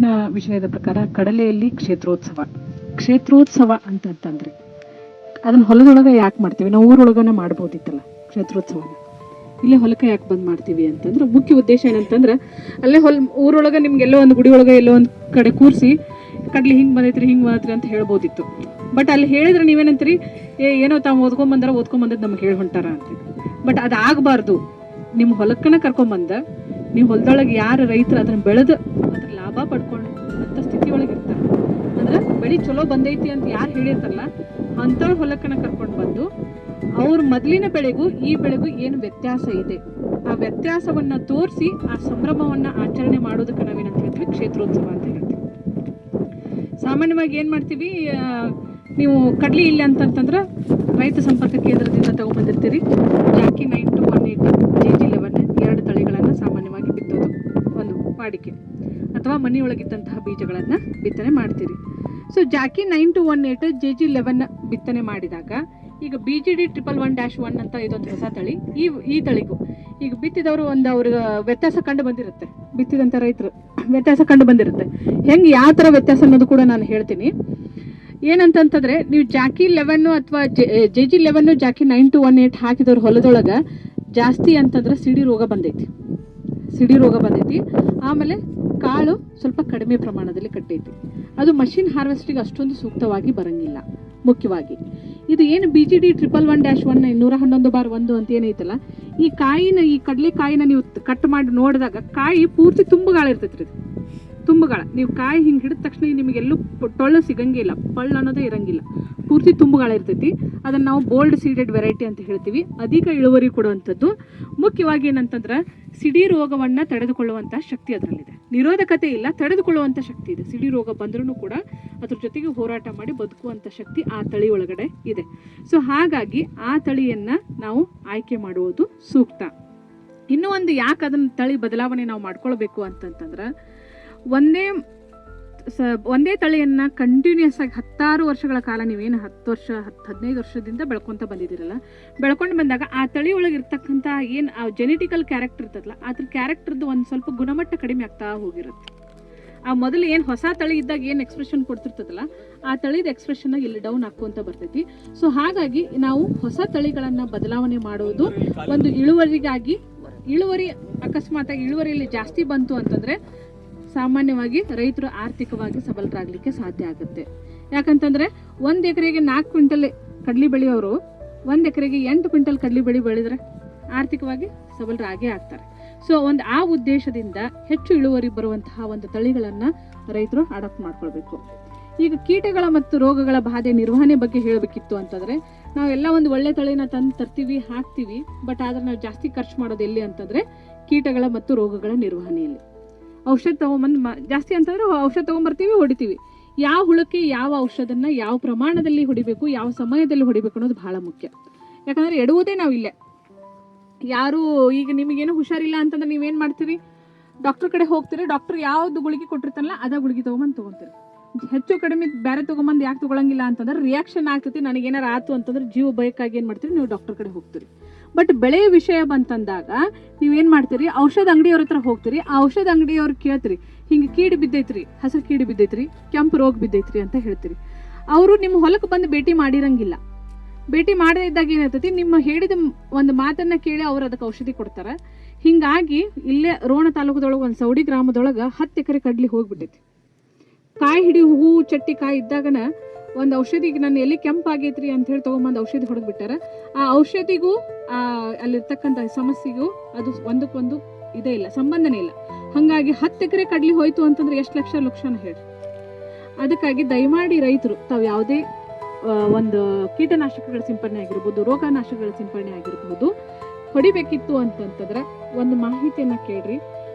ಇವತ್ತಿನ ವಿಷಯದ ಪ್ರಕಾರ ಕಡಲೆಯಲ್ಲಿ ಕ್ಷೇತ್ರೋತ್ಸವ ಅಂತಂದ್ರೆ ಅದನ್ನ ಹೊಲದೊಳಗೆ ಯಾಕೆ ಮಾಡ್ತೀವಿ? ನಾವು ಊರೊಳಗನೆ ಮಾಡ್ಬೋದಿತ್ತಲ್ಲ ಕ್ಷೇತ್ರೋತ್ಸವನ, ಇಲ್ಲೇ ಹೊಲಕ್ಕೆ ಯಾಕೆ ಬಂದ್ ಮಾಡ್ತೀವಿ ಅಂತಂದ್ರೆ ಮುಖ್ಯ ಉದ್ದೇಶ ಏನಂತಂದ್ರೆ ಅಲ್ಲೇ ಊರೊಳಗೆ ನಿಮ್ಗೆಲ್ಲೋ ಒಂದು ಗುಡಿ ಒಳಗೆ ಎಲ್ಲೋ ಒಂದು ಕಡೆ ಕೂರಿಸಿ ಕಡ್ಲಿ ಹಿಂಗೆ ಬಂದೈತ್ರಿ ಅಂತ ಹೇಳ್ಬೋದಿತ್ತು. ಬಟ್ ಅಲ್ಲಿ ಹೇಳಿದ್ರೆ ನೀವೇನಂತೀರಿ, ಏನೋ ತಾವು ಓದ್ಕೊಂಬಂದದ್ದು ನಮ್ಗೆ ಹೇಳಿ ಹೊಂಟಾರ ಅಂತ. ಬಟ್ ಅದಾಗಬಾರ್ದು. ನಿಮ್ಮ ಹೊಲಕ್ಕನ ಕರ್ಕೊಂಬಂದ ನೀವು ಹೊಲದೊಳಗೆ ಯಾರು ರೈತರು ಅದನ್ನ ಬೆಳೆದು ಅದ್ರ ಲಾಭ ಪಡ್ಕೊಂಡು ಅಂತ ಸ್ಥಿತಿ ಒಳಗೆ ಇರ್ತಾರೆ. ಅಂದ್ರೆ ಬೆಳೆ ಚಲೋ ಬಂದೈತಿ ಅಂತ ಯಾರು ಹೇಳಿರ್ತಾರಲ್ಲ ಅಂಥವ್ರ ಹೊಲಕ್ಕನ ಕರ್ಕೊಂಡು ಬಂದು ಅವ್ರ ಮೊದಲಿನ ಬೆಳೆಗೂ ಈ ಬೆಳೆಗೂ ಏನು ವ್ಯತ್ಯಾಸ ಇದೆ ಆ ವ್ಯತ್ಯಾಸವನ್ನ ತೋರಿಸಿ ಆ ಸಂಭ್ರಮವನ್ನ ಆಚರಣೆ ಮಾಡೋದಕ್ಕೆ ನಾವೇನಂತ ಹೇಳ್ತೀವಿ, ಕ್ಷೇತ್ರೋತ್ಸವ ಅಂತ ಹೇಳ್ತೀವಿ. ಸಾಮಾನ್ಯವಾಗಿ ಏನು ಮಾಡ್ತೀವಿ, ನೀವು ಕಡ್ಲಿ ಇಲ್ಲ ಅಂತಂತಂದ್ರೆ ರೈತ ಸಂಪರ್ಕ ಕೇಂದ್ರದಿಂದ ತಗೊಂಡ್ಬಂದಿರ್ತೀರಿ. ಜಾಕಿ 9218 JG11 2 ತಳಿಗಳನ್ನು ಸಾಮಾನ್ಯವಾಗಿ ಬಿತ್ತೋದು ಒಂದು ವಾಡಿಕೆ, ಅಥವಾ ಮನೆಯೊಳಗಿದ್ದಂತಹ ಬೀಜಗಳನ್ನು ಬಿತ್ತನೆ ಮಾಡ್ತೀರಿ. ಸೊ ಜಾಕಿ 9218 JG11 ಬಿತ್ತನೆ ಮಾಡಿದಾಗ ಈಗ BGD 111-1 ಅಂತ ಇದೊಂದು ಹೊಸ ತಳಿ. ಈ ತಳಿಗೂ ಈಗ ಬಿತ್ತಿದವರು ಅವ್ರಿಗೆ ವ್ಯತ್ಯಾಸ ಕಂಡು ಬಂದಿರುತ್ತೆ, ಬಿತ್ತಿದಂಥ ರೈತರು ವ್ಯತ್ಯಾಸ ಕಂಡು ಬಂದಿರುತ್ತೆ. ಹೆಂಗೆ ಯಾವ ಥರ ವ್ಯತ್ಯಾಸ ಅನ್ನೋದು ಕೂಡ ನಾನು ಹೇಳ್ತೀನಿ. ಏನಂತಂತಂದ್ರೆ ನೀವು ಜಾಕಿ 11 ಅಥವಾ JG11 ಜಾಕಿ 9218 ಹಾಕಿದವ್ರು ಹೊಲದೊಳಗೆ ಜಾಸ್ತಿ ಅಂತಂದ್ರೆ ಸಿಡಿ ರೋಗ ಬಂದೈತಿ. ಆಮೇಲೆ ಕಾಳು ಸ್ವಲ್ಪ ಕಡಿಮೆ ಪ್ರಮಾಣದಲ್ಲಿ ಕಟ್ಟೈತಿ. ಅದು ಮಷಿನ್ ಹಾರ್ವೆಸ್ಟಿಗೆ ಅಷ್ಟೊಂದು ಸೂಕ್ತವಾಗಿ ಬರಂಗಿಲ್ಲ. ಮುಖ್ಯವಾಗಿ ಇದು ಏನು BGD 111-1 211/1 ಅಂತ ಏನೈತಲ್ಲ, ಈ ಕಡಲೆಕಾಯಿನ ನೀವು ಕಟ್ ಮಾಡಿ ನೋಡಿದಾಗ ಕಾಯಿ ಪೂರ್ತಿ ತುಂಬಗಾಳ ಇರ್ತೈತ್ರಿ. ತುಂಬಗಾಳ ನೀವು ಕಾಯಿ ಹಿಂಗೆ ಹಿಡಿದ ತಕ್ಷಣ ನಿಮಗೆಲ್ಲೂ ಟೊಳ್ಳು ಸಿಗಂಗಿಲ್ಲ, ಪಳ್ಳು ಅನ್ನೋದೇ ಇರಂಗಿಲ್ಲ, ಪೂರ್ತಿ ತುಂಬಗಾಳ ಇರ್ತೈತಿ. ಅದನ್ನು ನಾವು ಬೋಲ್ಡ್ ಸೀಡೆಡ್ ವೆರೈಟಿ ಅಂತ ಹೇಳ್ತೀವಿ. ಅಧಿಕ ಇಳುವರಿ ಕೊಡುವಂಥದ್ದು. ಮುಖ್ಯವಾಗಿ ಏನಂತಂದ್ರೆ ಸಿಡಿ ರೋಗವನ್ನು ತಡೆದುಕೊಳ್ಳುವಂಥ ಶಕ್ತಿ ಅದರಲ್ಲಿದೆ. ನಿರೋಧಕತೆ ಇಲ್ಲ, ತಡೆದುಕೊಳ್ಳುವಂಥ ಶಕ್ತಿ ಇದೆ. ಸಿಡಿ ರೋಗ ಬಂದ್ರೂ ಕೂಡ ಅದ್ರ ಜೊತೆಗೆ ಹೋರಾಟ ಮಾಡಿ ಬದುಕುವಂಥ ಶಕ್ತಿ ಆ ತಳಿ ಒಳಗಡೆ ಇದೆ. ಸೊ ಹಾಗಾಗಿ ಆ ತಳಿಯನ್ನು ನಾವು ಆಯ್ಕೆ ಮಾಡುವುದು ಸೂಕ್ತ. ಇನ್ನೂ ಒಂದು ಯಾಕೆ ಅದನ್ನು ತಳಿ ಬದಲಾವಣೆ ನಾವು ಮಾಡ್ಕೊಳ್ಬೇಕು ಅಂತಂತಂದ್ರೆ, ಒಂದೇ ತಳಿಯನ್ನ ಕಂಟಿನ್ಯೂಸ್ ಆಗಿ 10 ವರ್ಷಗಳ ಕಾಲ ನೀವೇನು 10 ವರ್ಷ 15 ವರ್ಷದಿಂದ ಬೆಳ್ಕೊಂತ ಬಂದಿದ್ದೀರಲ್ಲ, ಬೆಳ್ಕೊಂಡು ಬಂದಾಗ ಆ ತಳಿ ಒಳಗೆ ಇರ್ತಕ್ಕಂಥ ಏನು ಆ ಜೆನೆಟಿಕಲ್ ಕ್ಯಾರೆಕ್ಟರ್ ಇರ್ತದಲ್ಲ, ಅದ್ರ ಕ್ಯಾರೆಕ್ಟರ್ದು ಒಂದು ಸ್ವಲ್ಪ ಗುಣಮಟ್ಟ ಕಡಿಮೆ ಆಗ್ತಾ ಹೋಗಿರುತ್ತೆ. ಆ ಮೊದಲು ಏನು ಹೊಸ ತಳಿ ಇದ್ದಾಗ ಏನು ಎಕ್ಸ್ಪ್ರೆಷನ್ ಕೊಡ್ತಿರ್ತದಲ್ಲ, ಆ ತಳಿದ ಎಕ್ಸ್ಪ್ರೆಷನ್ ಇಲ್ಲಿ ಡೌನ್ ಹಾಕುವಂತ ಬರ್ತೈತಿ. ಸೊ ಹಾಗಾಗಿ ನಾವು ಹೊಸ ತಳಿಗಳನ್ನ ಬದಲಾವಣೆ ಮಾಡೋದು ಒಂದು ಇಳುವರಿ ಅಕಸ್ಮಾತ್ ಇಳುವರಿಯಲ್ಲಿ ಜಾಸ್ತಿ ಬಂತು ಅಂತಂದ್ರೆ ಸಾಮಾನ್ಯವಾಗಿ ರೈತರು ಆರ್ಥಿಕವಾಗಿ ಸಬಲರಾಗಲಿಕ್ಕೆ ಸಾಧ್ಯ ಆಗುತ್ತೆ. ಯಾಕಂತಂದ್ರೆ 1 ಎಕರೆಗೆ 4 ಕ್ವಿಂಟಲ್ ಕಡ್ಲಿ ಬೆಳೆಯೋರು 1 ಎಕರೆಗೆ 8 ಕ್ವಿಂಟಲ್ ಕಡ್ಲಿ ಬೆಳೆದ್ರೆ ಆರ್ಥಿಕವಾಗಿ ಸಬಲರಾಗೇ ಆಗ್ತಾರೆ. ಸೊ ಆ ಉದ್ದೇಶದಿಂದ ಹೆಚ್ಚು ಇಳುವರಿ ಬರುವಂತಹ ಒಂದು ತಳಿಗಳನ್ನ ರೈತರು ಅಡಾಪ್ಟ್ ಮಾಡ್ಕೊಳ್ಬೇಕು. ಈಗ ಕೀಟಗಳ ಮತ್ತು ರೋಗಗಳ ಬಾಧೆ ನಿರ್ವಹಣೆ ಬಗ್ಗೆ ಹೇಳಬೇಕಿತ್ತು ಅಂತಂದ್ರೆ, ನಾವೆಲ್ಲ ಒಂದು ಒಳ್ಳೆ ತಳಿನ ತರ್ತೀವಿ, ಹಾಕ್ತೀವಿ. ಬಟ್ ಆದ್ರೆ ನಾವು ಜಾಸ್ತಿ ಖರ್ಚು ಮಾಡೋದು ಎಲ್ಲಿ ಅಂತಂದ್ರೆ ಕೀಟಗಳ ಮತ್ತು ರೋಗಗಳ ನಿರ್ವಹಣೆಯಲ್ಲಿ. ಔಷಧ ತಗೊಂಬಂದು ಜಾಸ್ತಿ ಅಂತಂದ್ರೆ ಔಷಧ ತಗೊಂಬರ್ತೀವಿ, ಹೊಡಿತೀವಿ. ಯಾವ ಹುಳಕ್ಕೆ ಯಾವ ಔಷಧನ ಯಾವ ಪ್ರಮಾಣದಲ್ಲಿ ಹೊಡಿಬೇಕು, ಯಾವ ಸಮಯದಲ್ಲಿ ಹೊಡಿಬೇಕು ಅನ್ನೋದು ಬಹಳ ಮುಖ್ಯ. ಯಾಕಂದ್ರೆ ಎಡುವುದೇ ನಾವು ಇಲ್ಲೇ. ಯಾರು ಈಗ ನಿಮಗೇನು ಹುಷಾರಿಲ್ಲ ಅಂತಂದ್ರೆ ನೀವೇನು ಮಾಡ್ತೀರಿ, ಡಾಕ್ಟರ್ ಕಡೆ ಹೋಗ್ತೀರಿ. ಡಾಕ್ಟರ್ ಯಾವ್ದು ಗುಳಿಗೆ ಕೊಟ್ಟಿರ್ತಾರಲ್ಲ ಅದ ಗುಳಿಗೆ ತೊಗೊಂಬಂದು ಹೆಚ್ಚು ಕಡಿಮೆ ಬೇರೆ ತೊಗೊಂಬಂದು ಯಾಕೆ ತೊಗೊಳಂಗಿಲ್ಲ ಅಂತಂದ್ರೆ ರಿಯಾಕ್ಷನ್ ಆಗ್ತೈತಿ. ನನಗೇನಾರು ಆಯ್ತು ಅಂತಂದ್ರೆ ಜೀವ ಭಯಕ್ಕಾಗಿ ಏನು ಮಾಡ್ತೀರಿ, ನೀವು ಡಾಕ್ಟರ್ ಕಡೆ ಹೋಗ್ತೀರಿ. ಬಟ್ ಬೆಳೆ ವಿಷಯ ಬಂತಂದಾಗ ನೀವೇನು ಮಾಡ್ತೀರಿ, ಔಷಧ ಅಂಗಡಿಯವ್ರ ಹತ್ರ ಹೋಗ್ತೀರಿ. ಆ ಔಷಧ ಅಂಗಡಿಯವ್ರು ಕೇಳ್ತೀರಿ, ಹಿಂಗೆ ಕೀಡು ಬಿದ್ದೈತ್ರಿ, ಹಸಿರು ಕೀಡು ಬಿದ್ದೈತ್ರಿ, ಕೆಂಪು ರೋಗ ಬಿದ್ದೈತ್ರಿ ಅಂತ ಹೇಳ್ತೀರಿ. ಅವರು ನಿಮ್ಮ ಹೊಲಕ್ಕೆ ಬಂದು ಭೇಟಿ ಮಾಡಿರಂಗಿಲ್ಲ. ಭೇಟಿ ಮಾಡದೇ ಇದ್ದಾಗ ಏನಾಗ್ತೈತಿ, ನಿಮ್ಮ ಹೇಳಿದ ಒಂದು ಮಾತನ್ನ ಕೇಳಿ ಅವ್ರು ಅದಕ್ಕೆ ಔಷಧಿ ಕೊಡ್ತಾರೆ. ಹಿಂಗಾಗಿ ಇಲ್ಲೇ ರೋಣ ತಾಲೂಕದೊಳಗೆ ಒಂದು ಸೌಡಿ ಗ್ರಾಮದೊಳಗೆ 10 ಎಕರೆ ಕಡ್ಲಿ ಹೋಗ್ಬಿಟ್ಟೈತಿ. ಕಾಯಿ ಹಿಡಿ ಹೂ ಚಟ್ಟಿ ಕಾಯಿ ಇದ್ದಾಗನ ಒಂದು ಔಷಧಿಗೆ ನನ್ನ ಎಲ್ಲಿ ಕೆಂಪಾಗೈತ್ರಿ ಅಂತ ಹೇಳಿ ತೊಗೊಂಬಂದು ಔಷಧಿ ಹೊಡೆದ್ಬಿಟ್ಟಾರ. ಆ ಔಷಧಿಗೂ ಅಲ್ಲಿರ್ತಕ್ಕಂಥ ಸಮಸ್ಯೆಗೂ ಅದು ಒಂದಕ್ಕೊಂದು ಇದೇ ಇಲ್ಲ, ಸಂಬಂಧನೇ ಇಲ್ಲ. ಹಾಗಾಗಿ 10 ಎಕರೆ ಕಡ್ಲಿ ಹೋಯ್ತು ಅಂತಂದ್ರೆ ಎಷ್ಟು ಲಕ್ಷನ ಹೇಳಿ. ಅದಕ್ಕಾಗಿ ದಯಮಾಡಿ ರೈತರು ತಾವು ಯಾವುದೇ ಒಂದು ಕೀಟನಾಶಕಗಳ ಸಿಂಪಡಣೆ ಆಗಿರ್ಬೋದು, ರೋಗನಾಶಕಗಳ ಸಿಂಪಡಣೆ ಆಗಿರ್ಬೋದು ಹೊಡಿಬೇಕಿತ್ತು ಅಂತಂತಂದ್ರೆ ಒಂದು ಮಾಹಿತಿಯನ್ನ ಕೇಳ್ರಿ.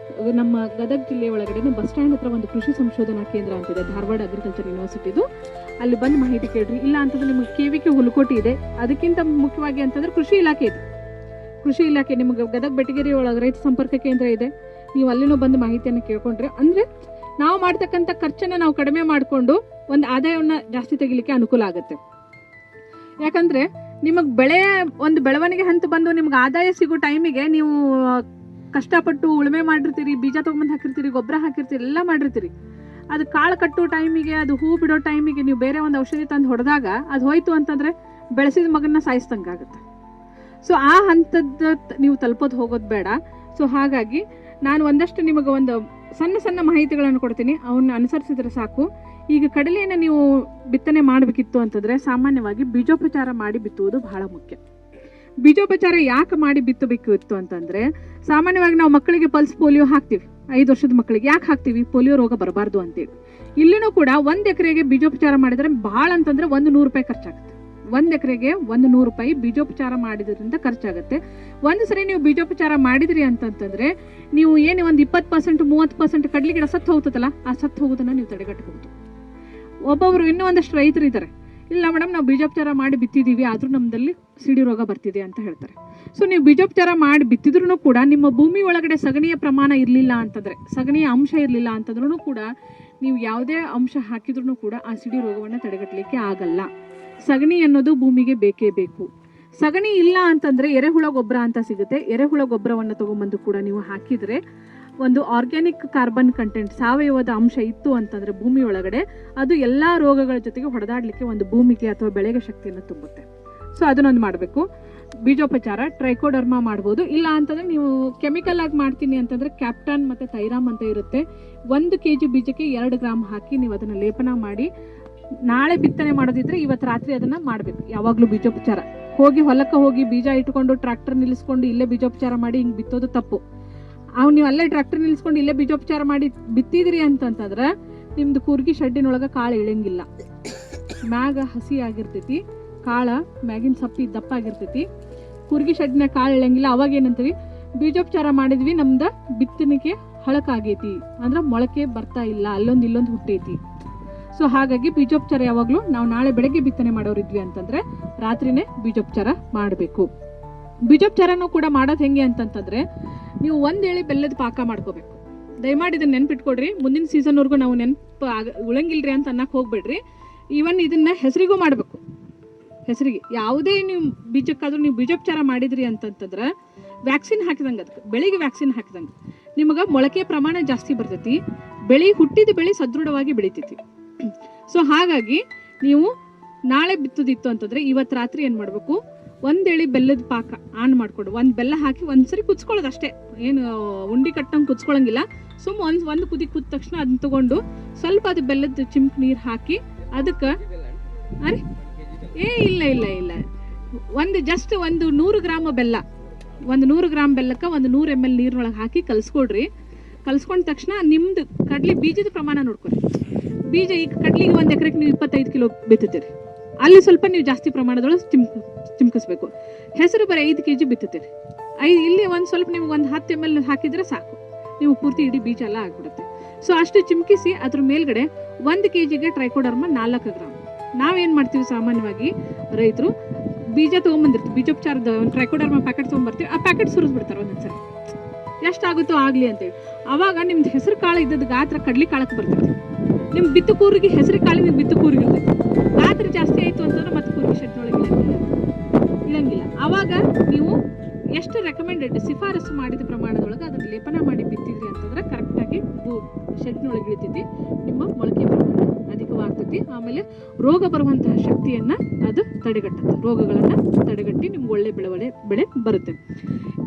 ನಮ್ಮ ಗದಗ ಜಿಲ್ಲೆ ಒಳಗಡೆ ಬಸ್ ಸ್ಟ್ಯಾಂಡ್ ಹತ್ರ ಒಂದು ಕೃಷಿ ಸಂಶೋಧನಾ ಕೇಂದ್ರ ಅಂತಿದೆ, ಧಾರವಾಡ ಅಗ್ರಿಕಲ್ಚರ್ ಯೂನಿವರ್ಸಿಟಿದು. ಅಲ್ಲಿ ಬಂದು ಮಾಹಿತಿ ಕೇಳ್ರಿ. ಇಲ್ಲ ಅಂತಂದ್ರೆ ನಿಮಗೆ KVK ಹುಲಕೋಟಿ ಇದೆ. ಅದಕ್ಕಿಂತ ಮುಖ್ಯವಾಗಿ ಅಂತಂದ್ರೆ ಕೃಷಿ ಇಲಾಖೆ ಇದೆ. ಕೃಷಿ ಇಲಾಖೆ ನಿಮಗೆ ಗದಗ ಬೆಟಗೇರಿ ಒಳಗೆ ರೈತ ಸಂಪರ್ಕ ಕೇಂದ್ರ ಇದೆ. ನೀವು ಅಲ್ಲಿನೂ ಬಂದು ಮಾಹಿತಿಯನ್ನು ಕೇಳ್ಕೊಂಡ್ರೆ ಅಂದ್ರೆ ನಾವು ಮಾಡ್ತಕ್ಕಂಥ ಖರ್ಚನ್ನ ನಾವು ಕಡಿಮೆ ಮಾಡಿಕೊಂಡು ಒಂದು ಆದಾಯವನ್ನ ಜಾಸ್ತಿ ತೆಗಿಲಿಕ್ಕೆ ಅನುಕೂಲ ಆಗುತ್ತೆ. ಯಾಕಂದ್ರೆ ನಿಮಗೆ ಒಂದು ಬೆಳವಣಿಗೆ ಹಂತ ಬಂದು ನಿಮ್ಗೆ ಆದಾಯ ಸಿಗೋ ಟೈಮಿಗೆ ನೀವು ಕಷ್ಟಪಟ್ಟು ಉಳುಮೆ ಮಾಡಿರ್ತೀರಿ, ಬೀಜ ತೊಗೊಂಬಂದು ಹಾಕಿರ್ತೀರಿ, ಗೊಬ್ಬರ ಹಾಕಿರ್ತೀರಿ, ಎಲ್ಲ ಮಾಡಿರ್ತೀರಿ. ಅದು ಕಾಳು ಕಟ್ಟೋ ಟೈಮಿಗೆ, ಅದು ಹೂ ಬಿಡೋ ಟೈಮಿಗೆ ನೀವು ಬೇರೆ ಒಂದು ಔಷಧಿ ತಂದು ಹೊಡೆದಾಗ ಅದು ಹೋಯ್ತು ಅಂತಂದರೆ ಬೆಳೆಸಿದ ಮಗನ್ನ ಸಾಯಿಸ್ದಂಗಾಗುತ್ತೆ. ಸೊ ಆ ಹಂತದ ನೀವು ತಲುಪೋದು ಹೋಗೋದು ಬೇಡ. ಸೊ ಹಾಗಾಗಿ ನಾನು ಒಂದಷ್ಟು ನಿಮಗೆ ಒಂದು ಸಣ್ಣ ಸಣ್ಣ ಮಾಹಿತಿಗಳನ್ನು ಕೊಡ್ತೀನಿ, ಅವನ್ನ ಅನುಸರಿಸಿದ್ರೆ ಸಾಕು. ಈಗ ಕಡಲೆಯನ್ನು ನೀವು ಬಿತ್ತನೆ ಮಾಡಬೇಕಿತ್ತು ಅಂತಂದರೆ ಸಾಮಾನ್ಯವಾಗಿ ಬೀಜೋಪಚಾರ ಮಾಡಿ ಬಿತ್ತುವುದು ಬಹಳ ಮುಖ್ಯ. ಬೀಜೋಪಚಾರ ಯಾಕೆ ಮಾಡಿ ಬಿತ್ತಬೇಕಿತ್ತು ಅಂತಂದರೆ, ಸಾಮಾನ್ಯವಾಗಿ ನಾವು ಮಕ್ಕಳಿಗೆ ಪಲ್ಸ್ ಪೋಲಿಯೋ ಹಾಕ್ತೀವಿ, 5 ವರ್ಷದ ಮಕ್ಕಳಿಗೆ ಯಾಕೆ ಹಾಕ್ತೀವಿ? ಪೋಲಿಯೋ ರೋಗ ಬರಬಾರ್ದು ಅಂತೇಳಿ. ಇಲ್ಲಿನೂ ಕೂಡ 1 ಎಕರೆಗೆ ಬೀಜೋಪಚಾರ ಮಾಡಿದರೆ ಭಾಳ ಅಂತಂದರೆ 100 ರೂಪಾಯಿ ಖರ್ಚಾಗುತ್ತೆ. 1 ಎಕರೆಗೆ 100 ರೂಪಾಯಿ ಬೀಜೋಪಚಾರ ಮಾಡಿದ್ರಿಂದ ಖರ್ಚಾಗುತ್ತೆ. ಒಂದು ಸರಿ ನೀವು ಬೀಜೋಪಚಾರ ಮಾಡಿದ್ರಿ ಅಂತಂತಂದರೆ ನೀವು ಏನು ಒಂದು 20% 30% ಕಡ್ಲಿ ಗಿಡ ಸತ್ತು ಹೋಗ್ತದಲ್ಲ, ಆ ಸತ್ತು ಹೋಗೋದನ್ನು ನೀವು ತಡೆಗಟ್ಟಬಹುದು. ಒಬ್ಬೊಬ್ರು ಇನ್ನೂ ಒಂದಷ್ಟು ರೈತರು ಇದ್ದಾರೆ, ಇಲ್ಲ ಮೇಡಮ್ ನಾವು ಬೀಜೋಪಚಾರ ಮಾಡಿ ಬಿತ್ತಿದ್ದೀವಿ ಆದರೂ ನಮ್ಮದಲ್ಲಿ ಸಿಡಿ ರೋಗ ಬರ್ತಿದೆ ಅಂತ ಹೇಳ್ತಾರೆ. ಸೊ ನೀವು ಬೀಜೋಪಚಾರ ಮಾಡಿ ಬಿತ್ತಿದ್ರೂ ಕೂಡ ನಿಮ್ಮ ಭೂಮಿ ಒಳಗಡೆ ಸಗಣಿಯ ಪ್ರಮಾಣ ಇರಲಿಲ್ಲ ಅಂತಂದರೆ, ಸಗಣಿಯ ಅಂಶ ಇರಲಿಲ್ಲ ಅಂತಂದ್ರೂ ಕೂಡ ನೀವು ಯಾವುದೇ ಅಂಶ ಹಾಕಿದ್ರೂ ಕೂಡ ಆ ಸಿಡಿ ರೋಗವನ್ನು ತಡೆಗಟ್ಟಲಿಕ್ಕೆ ಆಗಲ್ಲ. ಸಗಣಿ ಅನ್ನೋದು ಭೂಮಿಗೆ ಬೇಕೇ ಬೇಕು. ಸಗಣಿ ಇಲ್ಲ ಅಂತಂದರೆ ಎರೆಹುಳ ಗೊಬ್ಬರ ಅಂತ ಸಿಗುತ್ತೆ. ಎರೆಹುಳ ಗೊಬ್ಬರವನ್ನು ತೊಗೊಂಬಂದು ಕೂಡ ನೀವು ಹಾಕಿದರೆ ಒಂದು ಆರ್ಗ್ಯಾನಿಕ್ ಕಾರ್ಬನ್ ಕಂಟೆಂಟ್, ಸಾವಯವದ ಅಂಶ ಇತ್ತು ಅಂತಂದರೆ ಭೂಮಿ ಒಳಗಡೆ, ಅದು ಎಲ್ಲ ರೋಗಗಳ ಜೊತೆಗೆ ಹೊಡೆದಾಡಲಿಕ್ಕೆ ಒಂದು ಭೂಮಿಗೆ ಅಥವಾ ಬೆಳೆಗೆ ಶಕ್ತಿಯನ್ನು ತುಂಬುತ್ತೆ. ಸೊ ಅದನ್ನೊಂದು ಮಾಡಬೇಕು. ಬೀಜೋಪಚಾರ ಟ್ರೈಕೋಡರ್ಮಾ ಮಾಡ್ಬೋದು. ಇಲ್ಲ ಅಂತಂದರೆ ನೀವು ಕೆಮಿಕಲ್ ಆಗಿ ಮಾಡ್ತೀನಿ ಅಂತಂದರೆ ಕ್ಯಾಪ್ಟನ್ ಮತ್ತು ಥೈರಾಮ್ ಅಂತ ಇರುತ್ತೆ. 1 kg ಬೀಜಕ್ಕೆ 2 ಗ್ರಾಮ್ ಹಾಕಿ ನೀವು ಅದನ್ನು ಲೇಪನ ಮಾಡಿ ನಾಳೆ ಬಿತ್ತನೆ ಮಾಡೋದಿದ್ರೆ ಇವತ್ತು ರಾತ್ರಿ ಅದನ್ನು ಮಾಡಬೇಕು. ಯಾವಾಗಲೂ ಬೀಜೋಪಚಾರ ಹೋಗಿ ಹೊಲಕ್ಕೆ ಹೋಗಿ ಬೀಜ ಇಟ್ಕೊಂಡು ಟ್ರ್ಯಾಕ್ಟರ್ ನಿಲ್ಲಿಸ್ಕೊಂಡು ಇಲ್ಲೇ ಬೀಜೋಪಚಾರ ಮಾಡಿ ಹಿಂಗೆ ಬಿತ್ತೋದು ತಪ್ಪು. ನೀವು ಅಲ್ಲೇ ಟ್ರ್ಯಾಕ್ಟರ್ ನಿಲ್ಲಿಸ್ಕೊಂಡು ಇಲ್ಲೇ ಬೀಜೋಪಚಾರ ಮಾಡಿ ಬಿತ್ತಿದ್ರಿ ಅಂತಂತಂದ್ರೆ ನಿಮ್ದು ಕೂರ್ಗಿ ಶೆಡ್ಡಿನೊಳಗೆ ಕಾಳು ಇಳಂಗಿಲ್ಲ. ಮ್ಯಾಗ ಹಸಿ ಆಗಿರ್ತೈತಿ, ಕಾಳ ಮ್ಯಾಗಿನ ಸಪ್ಪಿ ದಪ್ಪ ಆಗಿರ್ತೈತಿ, ಕೂರ್ಗಿ ಶೆಡ್ನ ಕಾಳು ಇಳಂಗಿಲ್ಲ. ಅವಾಗ ಏನಂತೀವಿ, ಬೀಜೋಪಚಾರ ಮಾಡಿದ್ವಿ, ನಮ್ದು ಬಿತ್ತನಿಕೆ ಹಳಕಾಗೈತಿ ಅಂದ್ರೆ ಮೊಳಕೆ ಬರ್ತಾ ಇಲ್ಲ, ಅಲ್ಲೊಂದು ಇಲ್ಲೊಂದು ಹುಟ್ಟೈತಿ. ಸೊ ಹಾಗಾಗಿ ಬೀಜೋಪಚಾರ ಯಾವಾಗಲೂ ನಾವು ನಾಳೆ ಬೆಳಗ್ಗೆ ಬಿತ್ತನೆ ಮಾಡೋರಿದ್ವಿ ಅಂತಂದರೆ ರಾತ್ರಿನೇ ಬೀಜೋಪಚಾರ ಮಾಡಬೇಕು. ಬೀಜೋಪಚಾರನೂ ಕೂಡ ಮಾಡೋದು ಹೆಂಗೆ ಅಂತಂತಂದರೆ, ನೀವು 1 ಎಳೆ ಬೆಲ್ಲದ ಪಾಕ ಮಾಡ್ಕೋಬೇಕು. ದಯಮಾಡಿ ಇದನ್ನು ನೆನ್ಪಿಟ್ಕೊಡ್ರಿ. ಮುಂದಿನ ಸೀಸನ್ವರೆಗೂ ನಾವು ನೆನಪು ಉಳಂಗಿಲ್ರಿ ಅಂತ ಅನ್ನಕ್ಕೆ ಹೋಗ್ಬೇಡ್ರಿ. ಈವನ್ ಇದನ್ನು ಹೆಸರಿಗೂ ಮಾಡಬೇಕು. ಹೆಸರಿಗೆ ಯಾವುದೇ ನೀವು ಬೀಜಕ್ಕಾದ್ರೂ ನೀವು ಬೀಜೋಪಚಾರ ಮಾಡಿದ್ರಿ ಅಂತಂತಂದ್ರೆ ವ್ಯಾಕ್ಸಿನ್ ಹಾಕಿದಂಗೆ, ಅದಕ್ಕೆ ಬೆಳೆಗೆ ವ್ಯಾಕ್ಸಿನ್ ಹಾಕಿದಂಗೆ ನಿಮಗೆ ಮೊಳಕೆ ಪ್ರಮಾಣ ಜಾಸ್ತಿ ಬರ್ತೈತಿ, ಹುಟ್ಟಿದ ಬೆಳೆ ಸದೃಢವಾಗಿ ಬೆಳಿತೈತಿ. ಸೊ ಹಾಗಾಗಿ ನೀವು ನಾಳೆ ಬಿತ್ತೋದಿತ್ತು ಅಂತಂದರೆ ಇವತ್ತು ರಾತ್ರಿ ಏನು ಮಾಡಬೇಕು, 1 ಎಳೆ ಬೆಲ್ಲದ ಪಾಕ ಆನ್ ಮಾಡಿಕೊಂಡು 1 ಬೆಲ್ಲ ಹಾಕಿ ಒಂದ್ಸರಿ ಕುದಿಸ್ಕೊಳ್ಳೋದು ಅಷ್ಟೇ. ಏನು ಉಂಡಿ ಕಟ್ಟಂಗೆ ಕುದಿಸ್ಕೊಳಂಗಿಲ್ಲ. ಸುಮ್ಮ ಒಂದು ಕುದಿ ಕುದ ತಕ್ಷಣ ಅದನ್ನ ತಗೊಂಡು ಸ್ವಲ್ಪ ಅದು ಬೆಲ್ಲದ ಚಿಮ್ಕ್ ನೀರು ಹಾಕಿ ಅದಕ್ಕೆ ಇಲ್ಲ ಜಸ್ಟ್ 100 ಗ್ರಾಮ್ ಬೆಲ್ಲ, 100 ಗ್ರಾಮ್ ಬೆಲ್ಲಕ್ಕೆ 100 ml ನೀರಿನೊಳಗೆ ಹಾಕಿ ಕಲಿಸ್ಕೊಡ್ರಿ. ಕಲಿಸ್ಕೊಂಡ ತಕ್ಷಣ ನಿಮ್ದು ಕಡ್ಲಿ ಬೀಜದ ಪ್ರಮಾಣ ನೋಡ್ಕೊರಿ. ಬೀಜ ಈಗ ಕಡ್ಲಿಗೆ 1 ಎಕರೆಗೆ ನೀವು 25 ಕಿಲೋ ಬಿತ್ತುತ್ತೀರಿ, ಅಲ್ಲಿ ಸ್ವಲ್ಪ ನೀವು ಜಾಸ್ತಿ ಪ್ರಮಾಣದೊಳಗೆ ಚಿಮ್ಕಿಸ್ಬೇಕು. ಹೆಸರು ಬರೀ 5 kg ಬಿತ್ತುತ್ತೀರಿ, ಇಲ್ಲಿ ಒಂದು ಸ್ವಲ್ಪ ನಿಮ್ಗೆ 10 ml ಹಾಕಿದ್ರೆ ಸಾಕು, ನೀವು ಪೂರ್ತಿ ಇಡೀ ಬೀಜ ಎಲ್ಲ ಆಗ್ಬಿಡುತ್ತೆ. ಸೊ ಅಷ್ಟು ಚಿಮ್ಕಿಸಿ ಅದ್ರ ಮೇಲ್ಗಡೆ 1 kgಗೆ ಟ್ರೈಕೋಡರ್ಮ 4 ಗ್ರಾಮ್. ನಾವೇನು ಮಾಡ್ತೀವಿ, ಸಾಮಾನ್ಯವಾಗಿ ರೈತರು ಬೀಜ ತೊಗೊಂಬಂದಿರ್ತೀವಿ, ಬೀಜೋಪಚಾರದ ಒಂದು ಟ್ರೈಕೋಡರ್ಮ ಪ್ಯಾಕೆಟ್ ತೊಗೊಂಬರ್ತೀವಿ, ಆ ಪ್ಯಾಕೆಟ್ ಸುರಿದ್ಬಿಡ್ತಾರೆ ಒಂದೊಂದ್ಸರಿ, ಎಷ್ಟಾಗುತ್ತೋ ಆಗಲಿ ಅಂತೇಳಿ. ಆವಾಗ ನಿಮ್ದು ಹೆಸರು ಕಾಳು ಇದ್ದದ್ದು ಗಾತ್ರ ಕಡ್ಲಿ ಕಾಳಕ್ಕೆ ಬರ್ತೈತಿ. ನಿಮ್ಮ ಬಿತ್ತು ಕೂರಿಗೆ ಹೆಸರು ಕಾಳಿಗೆ ಬಿತ್ತು ಕೂರಿಗೆ ಇರ್ತೈತಿ. ಗಾತ್ರ ಜಾಸ್ತಿ ಆಯಿತು ಅಂತಂದ್ರೆ ಮತ್ತೆ ಕೂರಿಗೆ ಶೆಡ್ನೊಳಗೆ ಇಳಂಗಿಲ್ಲ. ಆವಾಗ ನೀವು ಎಷ್ಟು ರೆಕಮೆಂಡೆಡ್ ಶಿಫಾರಸು ಮಾಡಿದ ಪ್ರಮಾಣದೊಳಗೆ ಅದನ್ನು ಲೇಪನ ಮಾಡಿ ಬಿತ್ತಿದ್ರಿ ಅಂತಂದ್ರೆ ಕರೆಕ್ಟಾಗಿ ಶೆಡ್ನೊಳಗೆ ಇಳಿತೈತಿ, ನಿಮ್ಮ ಮೊಳಕೆ ಪ್ರಮಾಣ ಅಧಿಕವಾಗ್ತೈತಿ. ಆಮೇಲೆ ರೋಗ ಬರುವಂತಹ ಶಕ್ತಿಯನ್ನು ಅದು ತಡೆಗಟ್ಟುತ್ತೆ, ರೋಗಗಳನ್ನು ತಡೆಗಟ್ಟಿ ನಿಮ್ಗೆ ಒಳ್ಳೆ ಬೆಳೆ ಬರುತ್ತೆ.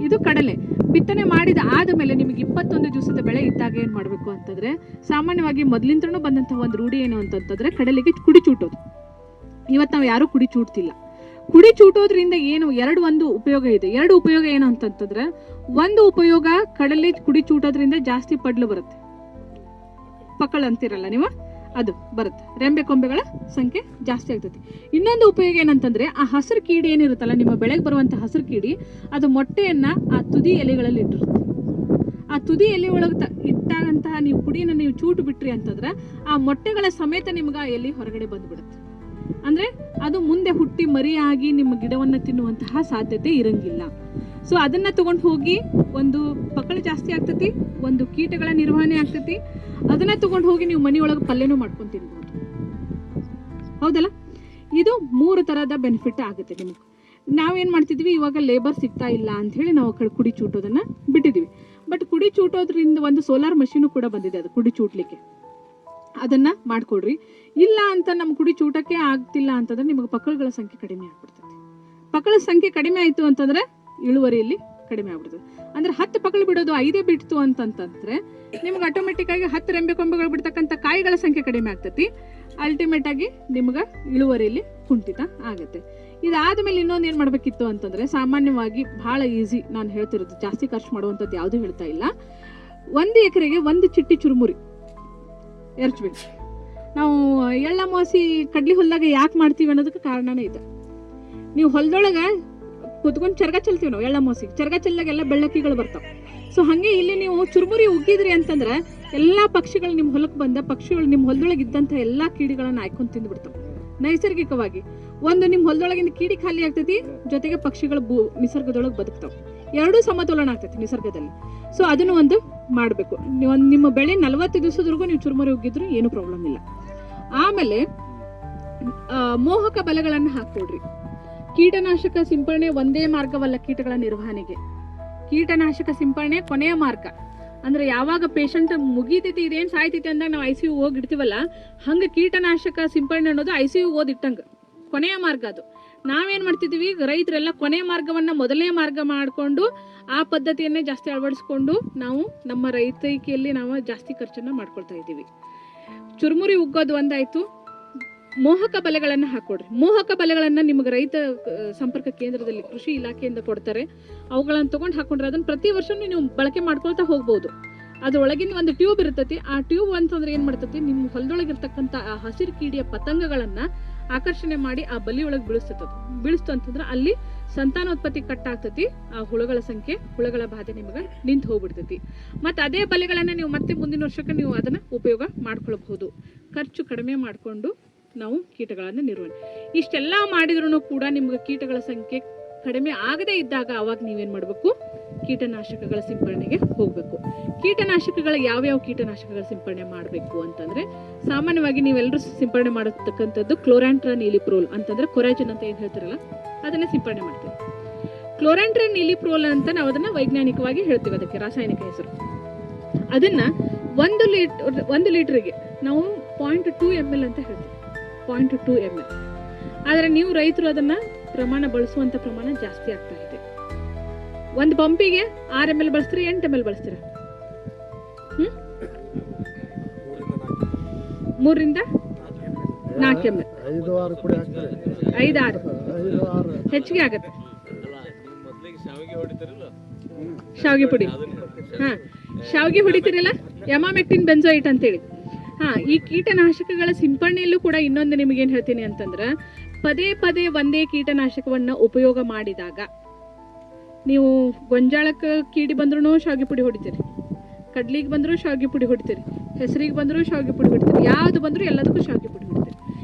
ಇದು ಕಡಲೆ ಬಿತ್ತನೆ ಮಾಡಿದ ಆದಮೇಲೆ ನಿಮಗೆ 21 ದಿವಸದ ಬೆಳೆ ಇದ್ದಾಗ ಏನು ಮಾಡಬೇಕು ಅಂತಂದರೆ, ಸಾಮಾನ್ಯವಾಗಿ ಮೊದಲಿಂದನೂ ಬಂದಂತಹ ಒಂದು ರೂಢಿ ಏನು ಅಂತಂತಂದರೆ ಕಡಲೆಗೆ ಕುಡಿ ಚೂಟೋದು. ಇವತ್ತು ನಾವು ಯಾರೂ ಕುಡಿ ಚೂಡ್ತಿಲ್ಲ. ಕುಡಿ ಚೂಟೋದ್ರಿಂದ ಏನು ಒಂದು ಉಪಯೋಗ ಇದೆ. 2 ಉಪಯೋಗ ಏನು ಅಂತಂತಂದ್ರೆ, ಒಂದು ಉಪಯೋಗ ಕಡಲೆ ಕುಡಿ ಚೂಟೋದ್ರಿಂದ ಜಾಸ್ತಿ ಪಡ್ಲು ಬರುತ್ತೆ, ಪಕ್ಕಳು ಅಂತಿರಲ್ಲ ನೀವು, ಅದು ಬರುತ್ತೆ, ರೆಂಬೆ ಕೊಂಬೆಗಳ ಸಂಖ್ಯೆ ಜಾಸ್ತಿ ಆಗ್ತೈತಿ. ಇನ್ನೊಂದು ಉಪಯೋಗ ಏನಂತಂದ್ರೆ, ಆ ಹಸಿರು ಕೀಡಿ ಏನಿರುತ್ತಲ್ಲ ನಿಮ್ಮ ಬೆಳೆಗೆ ಬರುವಂಥ ಹಸಿರು ಕೀಡಿ, ಅದು ಮೊಟ್ಟೆಯನ್ನು ಆ ತುದಿ ಎಲೆಗಳಲ್ಲಿ ಇಟ್ಟಿರುತ್ತೆ. ಆ ತುದಿ ಎಲೆ ಒಳಗೆ ಇಟ್ಟಾಗಂತಹ ನೀವು ಕುಡಿಯನ್ನು ನೀವು ಚೂಟು ಬಿಟ್ರಿ ಅಂತಂದ್ರೆ ಆ ಮೊಟ್ಟೆಗಳ ಸಮೇತ ನಿಮ್ಗೆ ಆ ಎಲೆ ಹೊರಗಡೆ ಬಂದ್ಬಿಡುತ್ತೆ. ಅಂದರೆ ಅದು ಮುಂದೆ ಹುಟ್ಟಿ ಮರಿಯಾಗಿ ನಿಮ್ಮ ಗಿಡವನ್ನು ತಿನ್ನುವಂತಹ ಸಾಧ್ಯತೆ ಇರಂಗಿಲ್ಲ. ಸೊ ಅದನ್ನು ತಗೊಂಡು ಹೋಗಿ ಒಂದು ಪಕ್ಕಳು ಜಾಸ್ತಿ ಆಗ್ತೈತಿ, ಒಂದು ಕೀಟಗಳ ನಿರ್ವಹಣೆ ಆಗ್ತೈತಿ. ಅದನ್ನು ತಗೊಂಡು ಹೋಗಿ ನೀವು ಮನೆಯೊಳಗೆ ಪಲ್ಯನೂ ಮಾಡ್ಕೊಂಡು ತಿನ್ಬೋದು, ಹೌದಲ್ಲ. ಇದು 3 ಥರದ ಬೆನಿಫಿಟ್ ಆಗುತ್ತೆ ನಿಮಗೆ. ನಾವೇನು ಮಾಡ್ತಿದ್ವಿ, ಇವಾಗ ಲೇಬರ್ ಸಿಗ್ತಾ ಇಲ್ಲ ಅಂಥೇಳಿ ನಾವು ಕುಡಿ ಚೂಟೋದನ್ನು ಬಿಟ್ಟಿದ್ವಿ. ಬಟ್ ಕುಡಿ ಚೂಟೋದ್ರಿಂದ ಒಂದು ಸೋಲಾರ್ ಮಷೀನು ಕೂಡ ಬಂದಿದೆ, ಅದು ಕುಡಿ ಚೂಟ್ಲಿಕ್ಕೆ. ಅದನ್ನು ಮಾಡಿಕೊಡ್ರಿ. ಇಲ್ಲ ಅಂತ ನಮ್ಮ ಕುಡಿ ಚೂಟಕ್ಕೆ ಆಗ್ತಿಲ್ಲ ಅಂತಂದ್ರೆ ನಿಮಗೆ ಪಕ್ಕಳಗಳ ಸಂಖ್ಯೆ ಕಡಿಮೆ ಆಗ್ಬಿಡ್ತದೆ. ಪಕ್ಕಳ ಸಂಖ್ಯೆ ಕಡಿಮೆ ಆಯಿತು ಅಂತಂದ್ರೆ ಇಳುವರಿಯಲ್ಲಿ ಕಡಿಮೆ ಆಗ್ಬಿಡ್ತದೆ. ಅಂದ್ರೆ 10 ಪಕ್ಕಳು ಬಿಡೋದು 5 ಬಿಡ್ತು ಅಂತಂತಂದ್ರೆ ನಿಮ್ಗೆ ಆಟೋಮೆಟಿಕ್ ಆಗಿ 10 ರೆಂಬೆ ಕೊಂಬೆಗಳು ಬಿಡ್ತಕ್ಕಂಥ ಕಾಯಿಗಳ ಸಂಖ್ಯೆ ಕಡಿಮೆ ಆಗ್ತೈತಿ. ಅಲ್ಟಿಮೇಟ್ ಆಗಿ ನಿಮ್ಗೆ ಇಳುವರಿಯಲ್ಲಿ ಕುಂಠಿತ ಆಗುತ್ತೆ. ಇದಾದ್ಮೇಲೆ ಇನ್ನೊಂದು ಏನು ಮಾಡಬೇಕಿತ್ತು ಅಂತಂದ್ರೆ, ಸಾಮಾನ್ಯವಾಗಿ ಬಹಳ ಈಸಿ ನಾನು ಹೇಳ್ತಿರೋದು, ಜಾಸ್ತಿ ಖರ್ಚು ಮಾಡುವಂಥದ್ದು ಯಾವುದೂ ಹೇಳ್ತಾ ಇಲ್ಲ. 1 ಎಕರೆಗೆ 1 ಚಿಟ್ಟಿ ಚುರುಮುರಿ ಎರಚ್ಬೇಕು. ನಾವು ಎಳ್ಳಮೋಸಿ ಕಡ್ಲಿ ಹೊಲದಾಗ ಯಾಕೆ ಮಾಡ್ತೀವಿ ಅನ್ನೋದಕ್ಕೆ ಕಾರಣನೇ ಇದೆ. ನೀವು ಹೊಲದೊಳಗೆ ಕುತ್ಕೊಂಡು ಚರ್ಗ ಚೆಲ್ತೀವಿ ನಾವು, ಎಳ್ಳಮೋಸಿ ಚರ್ಗ ಚೆಲ್ಲಾಗೆಲ್ಲ ಬೆಳ್ಳಕ್ಕಿಗಳು ಬರ್ತಾವೆ. ಸೊ ಹಾಗೆ ಇಲ್ಲಿ ನೀವು ಚುರುಮುರಿ ಉಗ್ಗಿದ್ರಿ ಅಂತಂದ್ರೆ ಎಲ್ಲ ಪಕ್ಷಿಗಳು ನಿಮ್ಮ ಹೊಲಕ್ಕೆ ಬಂದ ಪಕ್ಷಿಗಳು ನಿಮ್ಮ ಹೊಲದೊಳಗೆ ಇದ್ದಂಥ ಎಲ್ಲ ಕೀಡಿಗಳನ್ನ ಆಯ್ಕೊಂಡು ತಿಂದ್ಬಿಡ್ತಾವೆ ನೈಸರ್ಗಿಕವಾಗಿ. ಒಂದು ನಿಮ್ಮ ಹೊಲದೊಳಗಿಂದ ಕೀಡಿ ಖಾಲಿ ಆಗ್ತೈತಿ, ಜೊತೆಗೆ ಪಕ್ಷಿಗಳು ನಿಸರ್ಗದೊಳಗೆ ಬದುಕ್ತಾವೆ. ಎರಡೂ ಸಮತೋಲನ ಆಗ್ತೈತಿ ನಿಸರ್ಗದಲ್ಲಿ. ಸೊ ಅದನ್ನು ಒಂದು ಮಾಡಬೇಕು. ನಿಮ್ಮ ಬೆಳೆ 40 ದಿವಸದವರೆಗೂ ನೀವು ಚುರುಮುರಿ ಉಗ್ಗಿದ್ರು ಏನು ಪ್ರಾಬ್ಲಮ್ ಇಲ್ಲ. ಆಮೇಲೆ ಮೋಹಕ ಬಲೆಗಳನ್ನು ಹಾಕ್ಕೊಡ್ರಿ. ಕೀಟನಾಶಕ ಸಿಂಪರಣೆ ಒಂದೇ ಮಾರ್ಗವಲ್ಲ ಕೀಟಗಳ ನಿರ್ವಹಣೆಗೆ. ಕೀಟನಾಶಕ ಸಿಂಪರಣೆ ಕೊನೆಯ ಮಾರ್ಗ. ಅಂದ್ರೆ ಯಾವಾಗ ಪೇಷಂಟ್ ಮುಗೀತೈತಿ ಇದೇನು ಸಾಯ್ತೈತಿ ಅಂದಾಗ ನಾವು ICU ಹೋಗಿಡ್ತೀವಲ್ಲ, ಹಂಗೆ ಕೀಟನಾಶಕ ಸಿಂಪರಣೆ ಅನ್ನೋದು ICU ಓದಿಟ್ಟಂಗೆ ಕೊನೆಯ ಮಾರ್ಗ ಅದು. ನಾವೇನು ಮಾಡ್ತಿದ್ದೀವಿ, ರೈತರೆಲ್ಲ ಕೊನೆಯ ಮಾರ್ಗವನ್ನು ಮೊದಲನೇ ಮಾರ್ಗ ಮಾಡಿಕೊಂಡು ಆ ಪದ್ಧತಿಯನ್ನೇ ಜಾಸ್ತಿ ಅಳವಡಿಸ್ಕೊಂಡು ನಾವು ನಮ್ಮ ರೈತೈಕೆಯಲ್ಲಿ ನಾವು ಜಾಸ್ತಿ ಖರ್ಚನ್ನು ಮಾಡ್ಕೊಳ್ತಾ ಇದ್ದೀವಿ. ಚುರುಮುರಿ ಉಗ್ಗೋದು ಒಂದಾಯಿತು. ಮೋಹಕ ಬಲೆಗಳನ್ನು ಹಾಕೊಡ್ರಿ. ಮೋಹಕ ಬಲೆಗಳನ್ನು ನಿಮಗೆ ರೈತ ಸಂಪರ್ಕ ಕೇಂದ್ರದಲ್ಲಿ ಕೃಷಿ ಇಲಾಖೆಯಿಂದ ಕೊಡ್ತಾರೆ. ಅವುಗಳನ್ನು ತೊಗೊಂಡು ಹಾಕೊಂಡ್ರೆ ಅದನ್ನು ಪ್ರತಿ ವರ್ಷನೂ ನೀವು ಬಳಕೆ ಮಾಡ್ಕೊಳ್ತಾ ಹೋಗ್ಬೋದು. ಅದರೊಳಗಿನ ಒಂದು ಟ್ಯೂಬ್ ಇರ್ತೈತಿ. ಆ ಟ್ಯೂಬ್ ಅಂತಂದ್ರೆ ಏನು ಮಾಡ್ತೈತಿ, ನಿಮ್ಮ ಹೊಲದೊಳಗಿರ್ತಕ್ಕಂಥ ಆ ಹಸಿರು ಕೀಡಿಯ ಪತಂಗಗಳನ್ನು ಆಕರ್ಷಣೆ ಮಾಡಿ ಆ ಬಲಿಯೊಳಗೆ ಬೀಳಿಸ್ತು ಅಂತಂದ್ರೆ ಅಲ್ಲಿ ಸಂತಾನೋತ್ಪತ್ತಿ ಕಟ್ಟಾಗ್ತೈತಿ. ಆ ಹುಳುಗಳ ಸಂಖ್ಯೆ, ಹುಳುಗಳ ಬಾಧೆ ನಿಮಗೆ ನಿಂತು ಹೋಗ್ಬಿಡ್ತೈತಿ. ಮತ್ತು ಅದೇ ಬಲೆಗಳನ್ನು ನೀವು ಮತ್ತೆ ಮುಂದಿನ ವರ್ಷಕ್ಕೆ ನೀವು ಅದನ್ನು ಉಪಯೋಗ ಮಾಡ್ಕೊಳ್ಬಹುದು. ಖರ್ಚು ಕಡಿಮೆ ಮಾಡಿಕೊಂಡು ನಾವು ಕೀಟಗಳನ್ನು ನಿರ್ವಹಣೆ ಇಷ್ಟೆಲ್ಲ ಮಾಡಿದ್ರೂ ಕೂಡ ನಿಮ್ಗೆ ಕೀಟಗಳ ಸಂಖ್ಯೆ ಕಡಿಮೆ ಆಗದೇ ಇದ್ದಾಗ ಅವಾಗ ನೀವೇನು ಮಾಡಬೇಕು, ಕೀಟನಾಶಕಗಳ ಸಿಂಪರಣೆಗೆ ಹೋಗಬೇಕು. ಕೀಟನಾಶಕಗಳ ಯಾವ್ಯಾವ ಕೀಟನಾಶಕಗಳ ಸಿಂಪರಣೆ ಮಾಡಬೇಕು ಅಂತಂದ್ರೆ, ಸಾಮಾನ್ಯವಾಗಿ ನೀವೆಲ್ಲರೂ ಸಿಂಪರಣೆ ಮಾಡತಕ್ಕಂಥದ್ದು ಕ್ಲೋರಾಂಟ್ರನಿಲಿಪ್ರೋಲ್ ಅಂತಂದ್ರೆ ಕೊರಾಜಿನ್ ಅಂತ ಏನು ಹೇಳ್ತಿರಲ್ಲ, ಅದನ್ನೇ ಸಿಂಪರಣೆ ಮಾಡ್ತೀವಿ. ಕ್ಲೋರಾಂಟ್ರನಿಲಿಪ್ರೋಲ್ ಅಂತ ನಾವು ಅದನ್ನ ವೈಜ್ಞಾನಿಕವಾಗಿ ಹೇಳ್ತೀವಿ, ಅದಕ್ಕೆ ರಾಸಾಯನಿಕ ಹೆಸರು. ಅದನ್ನ 1 ಲೀಟರ್ಗೆ ನಾವು 0.2 ml ಅಂತ ಹೇಳ್ತೀವಿ, 0.2 ml. ಆದರೆ ನೀವು ರೈತರು ಅದನ್ನ ಪ್ರಮಾಣ ಬಳಸುವಂತ ಪ್ರಮಾಣ ಜಾಸ್ತಿ ಆಗ್ತಾ ಇದೆ. 1 ಪಂಪಿಗೆ 6 ml ಬಳಸ್ತೀರಾ, 8 ml ಬಳಸ್ತೀರಾ? 3 ರಿಂದ 4 ml, 5-6 ಹೆಚ್ಚಿಗೆ ಆಗತ್ತೆ. ಶಾವಿಗೆ ಪುಡಿ, ಶಾವಿಗೆ ಹೊಡಿತೀರಲ್ಲ, ಎಮಾಮೆಕ್ಟಿನ್ ಬೆಂಜೋಯಿಟ್ ಅಂತೇಳಿ. ಈ ಕೀಟನಾಶಕಗಳ ಸಿಂಪರಣೆಯಲ್ಲೂ ಕೂಡ ಇನ್ನೊಂದು ನಿಮಗೇನು ಹೇಳ್ತೀನಿ ಅಂತಂದ್ರೆ, ಪದೇ ಪದೇ ಒಂದೇ ಕೀಟನಾಶಕವನ್ನು ಉಪಯೋಗ ಮಾಡಿದಾಗ, ನೀವು ಗೊಂಜಾಳಕ್ಕೆ ಕೀಡಿ ಬಂದ್ರೂ ಶಾವಿಗೆ ಪುಡಿ ಹೊಡಿತೀರಿ, ಕಡ್ಲಿಗೆ ಬಂದರೂ ಶಾವಿಗೆ ಪುಡಿ ಹೊಡಿತೀರಿ, ಹೆಸರಿಗೆ ಬಂದರೂ ಶಾವಿಗೆ ಪುಡಿ ಹೊಡಿತೀರಿ, ಯಾವುದು ಬಂದರೂ ಎಲ್ಲದಕ್ಕೂ ಶಾವಿಗೆ ಪುಡಿ ಹೊಡಿತೀರಿ.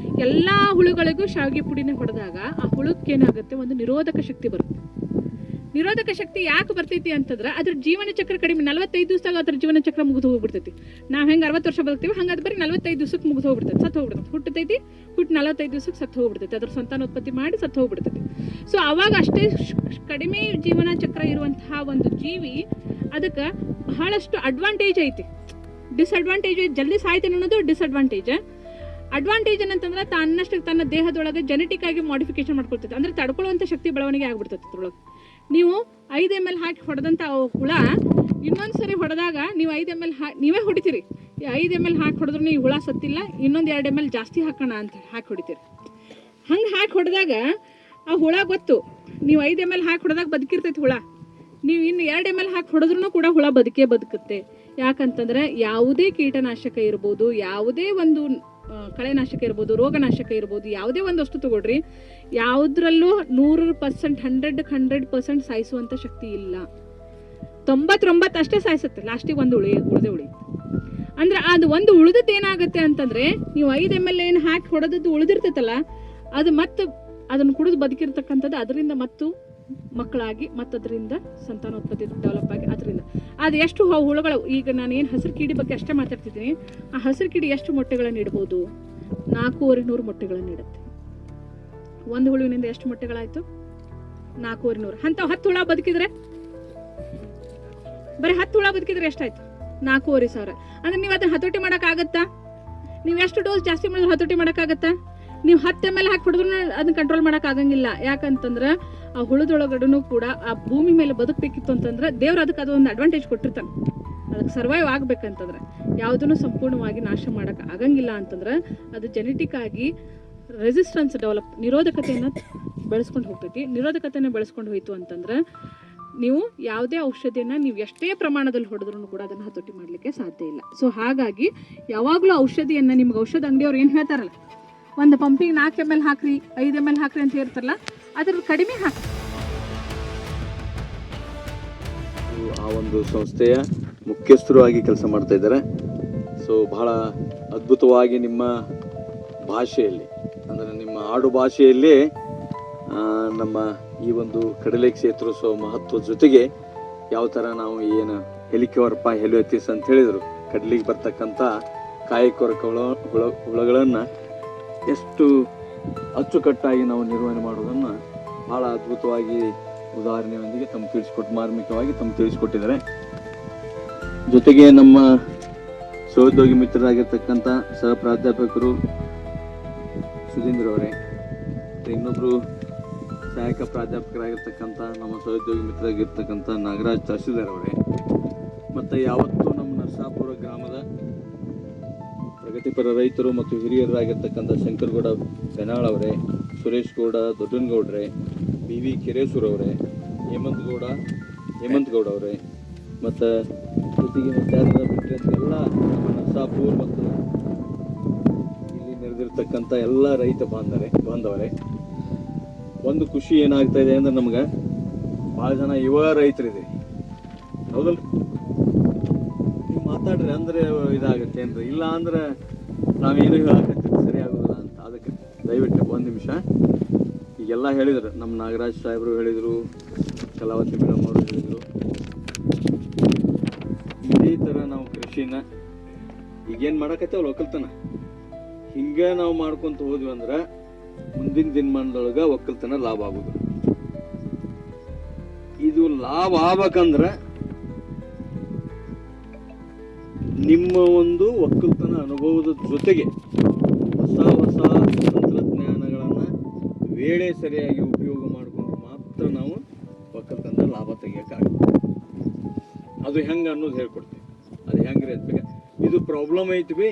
ಎಲ್ಲ ಹುಳುಗಳಿಗೂ ಶಾವಿಗೆ ಪುಡಿನ ಹೊಡೆದಾಗ ಆ ಹುಳುಕ್ಕೇನಾಗುತ್ತೆ, ಒಂದು ನಿರೋಧಕ ಶಕ್ತಿ ಬರುತ್ತೆ. ನಿರೋಧಕ ಶಕ್ತಿ ಯಾಕೆ ಬರ್ತೈತಿ ಅಂತಂದ್ರೆ ಅದ್ರ ಜೀವನ ಚಕ್ರ ಕಡಿಮೆ. 45 ದಿವಸದಾಗ ಅದ್ರ ಜೀವನ ಚಕ್ರ ಮುಗಿದು ಹೋಗ್ಬಿಡ್ತೈತಿ. ನಾವು ಹೆಂಗೆ 60 ವರ್ಷ ಬದುಕ್ತೀವಿ ಹಂಗೆ ಅದು ಬರೀ 45 ದಿವಸಕ್ಕೆ ಮುಗಿದು ಹೋಗ್ಬಿಡ್ತೈತಿ, ಸತ್ತು ಹೋಗ್ಬಿಡ್ತೈತಿ. ಹುಟ್ಟತೈತಿ, ಹುಟ್ಟು 45 ದಿವಸಕ್ಕೆ ಸತ್ತು ಹೋಗ್ಬಿಡ್ತೈತಿ, ಅದ್ರ ಸಂತಾನೋತ್ಪತ್ತಿ ಮಾಡಿ ಸತ್ತು ಹೋಗ್ಬಿಡ್ತೈತಿ. ಸೊ ಅವಾಗ ಅಷ್ಟೇ ಕಡಿಮೆ ಜೀವನ ಚಕ್ರ ಇರುವಂತಹ ಒಂದು ಜೀವಿ, ಅದಕ್ಕೆ ಬಹಳಷ್ಟು ಅಡ್ವಾಂಟೇಜ್ ಐತಿ. ಡಿಸ್ಅಡ್ವಾಂಟೇಜ್ ಐತಿ, ಜಲ್ದಿ ಸಾಯ್ತಾನೆ ಅನ್ನೋದು ಡಿಸ್ಅಡ್ವಾಂಟೇಜ್. ಅಡ್ವಾಂಟೇಜ್ ಏನಂತಂದ್ರೆ ತನ್ನಷ್ಟು ತನ್ನ ದೇಹದೊಳಗೆ ಜೆನೆಟಿಕ್ ಆಗಿ ಮಾಡಿಫಿಕೇಶನ್ ಮಾಡ್ಕೊಳ್ತೈತೆ, ಅಂದ್ರೆ ತಡ್ಕೊಳ್ಳುವಂಥ ಶಕ್ತಿ ಬೆಳವಣಿಗೆ ಆಗ್ಬಿಡ್ತೈತೆ ಅದ್ರೊಳಗೆ. ನೀವು 5 ml ಹಾಕಿ ಹೊಡೆದಂಥ ಹುಳ ಇನ್ನೊಂದ್ಸರಿ ಹೊಡೆದಾಗ ನೀವು 5 ml ನೀವೇ ಹೊಡಿತೀರಿ. 5 ml ಹಾಕಿ ಹೊಡೆದ್ರೂ ಈ ಹುಳ ಸತ್ತಿಲ್ಲ, ಇನ್ನೊಂದು 2 ml ಜಾಸ್ತಿ ಹಾಕೋಣ ಅಂತ ಹಾಕಿ ಹೊಡಿತೀರಿ. ಹಂಗೆ ಹಾಕಿ ಹೊಡೆದಾಗ ಆ ಹುಳ ಗೊತ್ತು, ನೀವು 5 ml ಹಾಕಿ ಹೊಡೆದಾಗ ಬದುಕಿರ್ತೈತಿ ಹುಳ. ನೀವು ಇನ್ನು 2 ml ಹಾಕಿ ಹೊಡೆದ್ರೂ ಕೂಡ ಹುಳ ಬದುಕುತ್ತೆ. ಯಾಕಂತಂದ್ರೆ ಯಾವುದೇ ಕೀಟನಾಶಕ ಇರ್ಬೋದು, ಯಾವುದೇ ಒಂದು ಕಳೆನಾಶಕ ಇರ್ಬೋದು, ರೋಗನಾಶಕ ಇರ್ಬೋದು, ಯಾವುದೇ ಒಂದು ವಸ್ತು ತಗೊಳ್ರಿ, ಯಾವುದ್ರಲ್ಲೂ 100% 100% ಸಾಯಿಸುವಂಥ ಶಕ್ತಿ ಇಲ್ಲ. 99 ಅಷ್ಟೇ ಸಾಯಿಸುತ್ತೆ, ಲಾಸ್ಟಿಗೆ ಒಂದು ಉಳಿದೇ ಉಳಿಯುತ್ತೆ. ಅಂದ್ರೆ ಅದು ಒಂದು ಉಳಿದದ್ದು ಏನಾಗುತ್ತೆ ಅಂತಂದ್ರೆ, ನೀವು 5 ml ಏನು ಹಾಕಿ ಹೊಡೆದದ್ದು ಉಳಿದಿರ್ತೈತಲ್ಲ, ಅದು ಮತ್ತೆ ಅದನ್ನು ಕುಡಿದು ಬದುಕಿರ್ತಕ್ಕಂಥದ್ದು ಅದರಿಂದ ಮತ್ತು ಮಕ್ಕಳಾಗಿ ಮತ್ತು ಅದರಿಂದ ಸಂತಾನೋತ್ಪತ್ತಿ ಡೆವಲಪ್ ಆಗಿ ಅದರಿಂದ ಅದು ಎಷ್ಟು ಹುಳುಗಳು. ಈಗ ನಾನು ಏನು ಹಸಿರು ಕೀಡಿ ಬಗ್ಗೆ ಅಷ್ಟೇ ಮಾತಾಡ್ತಿದ್ದೀನಿ. ಆ ಹಸಿರು ಕೀಡಿ ಎಷ್ಟು ಮೊಟ್ಟೆಗಳನ್ನು ಇಡ್ಬೋದು? 4,500 ಮೊಟ್ಟೆಗಳನ್ನು ಇಡುತ್ತೆ. ಒಂದು ಹುಳುವಿನಿಂದ ಎಷ್ಟು ಮೊಟ್ಟೆಗಳಾಯ್ತು? 4,500. ಅಂತ 10 ಹುಳ ಬದುಕಿದ್ರೆ, ಬರೀ 10 ಹುಳ ಬದುಕಿದ್ರೆ ಎಷ್ಟಾಯ್ತು? 4,500. ಅಂದ್ರೆ ನೀವು ಅದನ್ನ ಹತೋಟಿ ಮಾಡೋಕ್ಕಾಗತ್ತಾ? ನೀವು ಎಷ್ಟು ಡೋಸ್ ಜಾಸ್ತಿ ಮಾಡಿದ್ರೆ ಹತೋಟಿ ಮಾಡೋಕ್ಕಾಗತ್ತಾ? ನೀವು 10 ml ಹಾಕಿ ಹೊಡೆದ್ರು ಅದನ್ನ ಕಂಟ್ರೋಲ್ ಮಾಡೋಕ್ಕಾಗಂಗಿಲ್ಲ. ಯಾಕಂತಂದ್ರೆ ಆ ಹುಳದೊಳಗಡೆನೂ ಕೂಡ ಆ ಭೂಮಿ ಮೇಲೆ ಬದುಕಬೇಕಿತ್ತು ಅಂತಂದ್ರೆ ದೇವ್ರು ಅದಕ್ಕೆ ಅದೊಂದು ಅಡ್ವಾಂಟೇಜ್ ಕೊಟ್ಟಿರ್ತಾನೆ. ಅದಕ್ಕೆ ಸರ್ವೈವ್ ಆಗ್ಬೇಕಂತಂದ್ರೆ ಯಾವುದನ್ನು ಸಂಪೂರ್ಣವಾಗಿ ನಾಶ ಮಾಡೋಕೆ ಆಗಂಗಿಲ್ಲ ಅಂತಂದ್ರೆ ಅದು ಜೆನೆಟಿಕ್ ಆಗಿ ರೆಸಿಸ್ಟೆನ್ಸ್ ಡೆವಲಪ್, ನಿರೋಧಕತೆಯನ್ನು ಬೆಳೆಸ್ಕೊಂಡು ಹೋಗ್ತೈತಿ. ನಿರೋಧಕತೆಯನ್ನು ಬೆಳೆಸ್ಕೊಂಡು ಹೋಯ್ತು ಅಂತಂದ್ರೆ ನೀವು ಯಾವುದೇ ಔಷಧಿಯನ್ನು ನೀವು ಎಷ್ಟೇ ಪ್ರಮಾಣದಲ್ಲಿ ಹೊಡೆದ್ರೂ ಕೂಡ ಅದನ್ನು ಹತೋಟಿ ಮಾಡಲಿಕ್ಕೆ ಸಾಧ್ಯ ಇಲ್ಲ. ಸೊ ಹಾಗಾಗಿ ಯಾವಾಗಲೂ ಔಷಧಿಯನ್ನು ನಿಮ್ಗೆ ಔಷಧ ಅಂಗಡಿಯವ್ರು ಏನು ಹೇಳ್ತಾರಲ್ಲ, ಒಂದು ಪಂಪಿಗೆ 4 ml ಹಾಕ್ರಿ, 5 ml ಹಾಕ್ರಿ ಅಂತ ಹೇಳ್ತಾರಲ್ಲ, ಅದ್ರ ಕಡಿಮೆ ಹಾಕಿ. ಆ ಒಂದು ಸಂಸ್ಥೆಯ ಮುಖ್ಯಸ್ಥರು ಆಗಿ ಕೆಲಸ ಮಾಡ್ತಾ ಇದ್ದಾರೆ. ಸೊ ಬಹಳ ಅದ್ಭುತವಾಗಿ ನಿಮ್ಮ ಭಾಷೆಯಲ್ಲಿ, ಅಂದರೆ ನಿಮ್ಮ ಆಡು ಭಾಷೆಯಲ್ಲಿ ನಮ್ಮ ಈ ಒಂದು ಕಡಲೆ ಕ್ಷೇತ್ರೋತ್ಸವ ಮಹತ್ವದ ಜೊತೆಗೆ ಯಾವ ಥರ ನಾವು ಏನು ಹೆಲಿಕೋವರ್ಪ ಹೆಲಿಯೋತಿಸ್ ಅಂತ ಹೇಳಿದರು, ಕಡಲಿಗೆ ಬರ್ತಕ್ಕಂಥ ಕಾಯಕೊರಕ ಹುಳಗಳನ್ನು ಎಷ್ಟು ಅಚ್ಚುಕಟ್ಟಾಗಿ ನಾವು ನಿರ್ವಹಣೆ ಮಾಡೋದನ್ನು ಭಾಳ ಅದ್ಭುತವಾಗಿ ಉದಾಹರಣೆಯೊಂದಿಗೆ ಮಾರ್ಮಿಕವಾಗಿ ತಿಳಿಸ್ಕೊಟ್ಟಿದ್ದಾರೆ. ಜೊತೆಗೆ ನಮ್ಮ ಸಹೋದ್ಯೋಗಿ ಮಿತ್ರರಾಗಿರ್ತಕ್ಕಂಥ ಸಹ ಪ್ರಾಧ್ಯಾಪಕರು ಸುಧೀಂದ್ರ ಅವರೇ, ಇನ್ನೊಬ್ಬರು ಸಹಾಯಕ ಪ್ರಾಧ್ಯಾಪಕರಾಗಿರ್ತಕ್ಕಂಥ ನಮ್ಮ ಸಹೋದ್ಯೋಗಿ ಮಿತ್ರರಾಗಿರ್ತಕ್ಕಂಥ ನಾಗರಾಜ್ ತಹಸೀಲ್ದಾರ್ ಅವರೇ, ಮತ್ತು ಯಾವತ್ತೂ ನಮ್ಮ ನರಸಾಪುರ ಗ್ರಾಮದ ಪ್ರಗತಿಪರ ರೈತರು ಮತ್ತು ಹಿರಿಯರಾಗಿರ್ತಕ್ಕಂಥ ಶಂಕರಗೌಡ ಬೆನಾಳ್ ಅವರೇ, ಸುರೇಶ್ ಗೌಡ ದೊಡ್ಡನಗೌಡ್ರೆ, BV ಕೆರೇಸೂರ್ ಅವರೇ, ಹೇಮಂತ್ ಗೌಡ ಅವರೇ, ಮತ್ತು ಜೊತೆಗೆ ಮತ್ತೆ ಎಲ್ಲ ನಮ್ಮ ನರಸಾಪುರ ಮತ್ತು ಇಲ್ಲಿ ನೆರೆದಿರ್ತಕ್ಕಂಥ ಎಲ್ಲ ರೈತ ಬಾಂಧವರೇ, ಒಂದು ಖುಷಿ ಏನಾಗ್ತಾ ಇದೆ ಅಂದ್ರೆ ನಮ್ಗೆ ಭಾಳ ಜನ ಯುವ ರೈತರಿದೆ, ಹೌದಲ್ಲ? ನೀವು ಮಾತಾಡ್ರಿ ಅಂದ್ರೆ ಇದಾಗುತ್ತೆ ಅಂದ್ರೆ, ಇಲ್ಲ ಅಂದ್ರೆ ನಾವೇನು ಹೇಳಕತ್ತೀವಿ ಸರಿ ಆಗೋದಿಲ್ಲ ಅಂತ. ಅದಕ್ಕೆ ದಯವಿಟ್ಟು ಒಂದು ನಿಮಿಷ, ಈಗೆಲ್ಲ ಹೇಳಿದ್ರು, ನಮ್ಮ ನಾಗರಾಜ್ ಸಾಹೇಬರು ಹೇಳಿದರು, ಕಲಾವತಿ ಮೇಡಮ್ ಅವರು ಹೇಳಿದರು, ಇದೇ ಥರ ನಾವು ಕೃಷಿನ ಈಗೇನು ಮಾಡಕತ್ತೇವಲ್ಲ ಒಕ್ಕಲ್ತನ, ಹಿಂಗೆ ನಾವು ಮಾಡ್ಕೊಂತ ಹೋದ್ವಿ ಅಂದ್ರೆ ಮುಂದಿನ ದಿನಮಾನದೊಳಗೆ ಒಕ್ಕಲ್ತನ ಲಾಭ ಆಗೋದು. ಇದು ಲಾಭ ಆಗ್ಬೇಕಂದ್ರೆ ನಿಮ್ಮ ಒಂದು ಒಕ್ಕಲ್ತನ ಅನುಭವದ ಜೊತೆಗೆ ಹೊಸ ತಂತ್ರಜ್ಞಾನಗಳನ್ನು ವೇಳೆ ಸರಿಯಾಗಿ ಉಪಯೋಗ ಮಾಡಿಕೊಂಡು ಮಾತ್ರ ನಾವು ಒಕ್ಕಲ್ತನದ ಲಾಭ ತೆಗಿಯೋಕ್ಕಾಗುತ್ತೆ. ಅದು ಹೆಂಗೆ ಅನ್ನೋದು ಹೇಳ್ಕೊಡ್ತೀವಿ. ಅದು ಹೆಂಗ್ರಿ ಅಂತ ಇದು ಪ್ರಾಬ್ಲಮ್ ಐತಿ ಬಿ,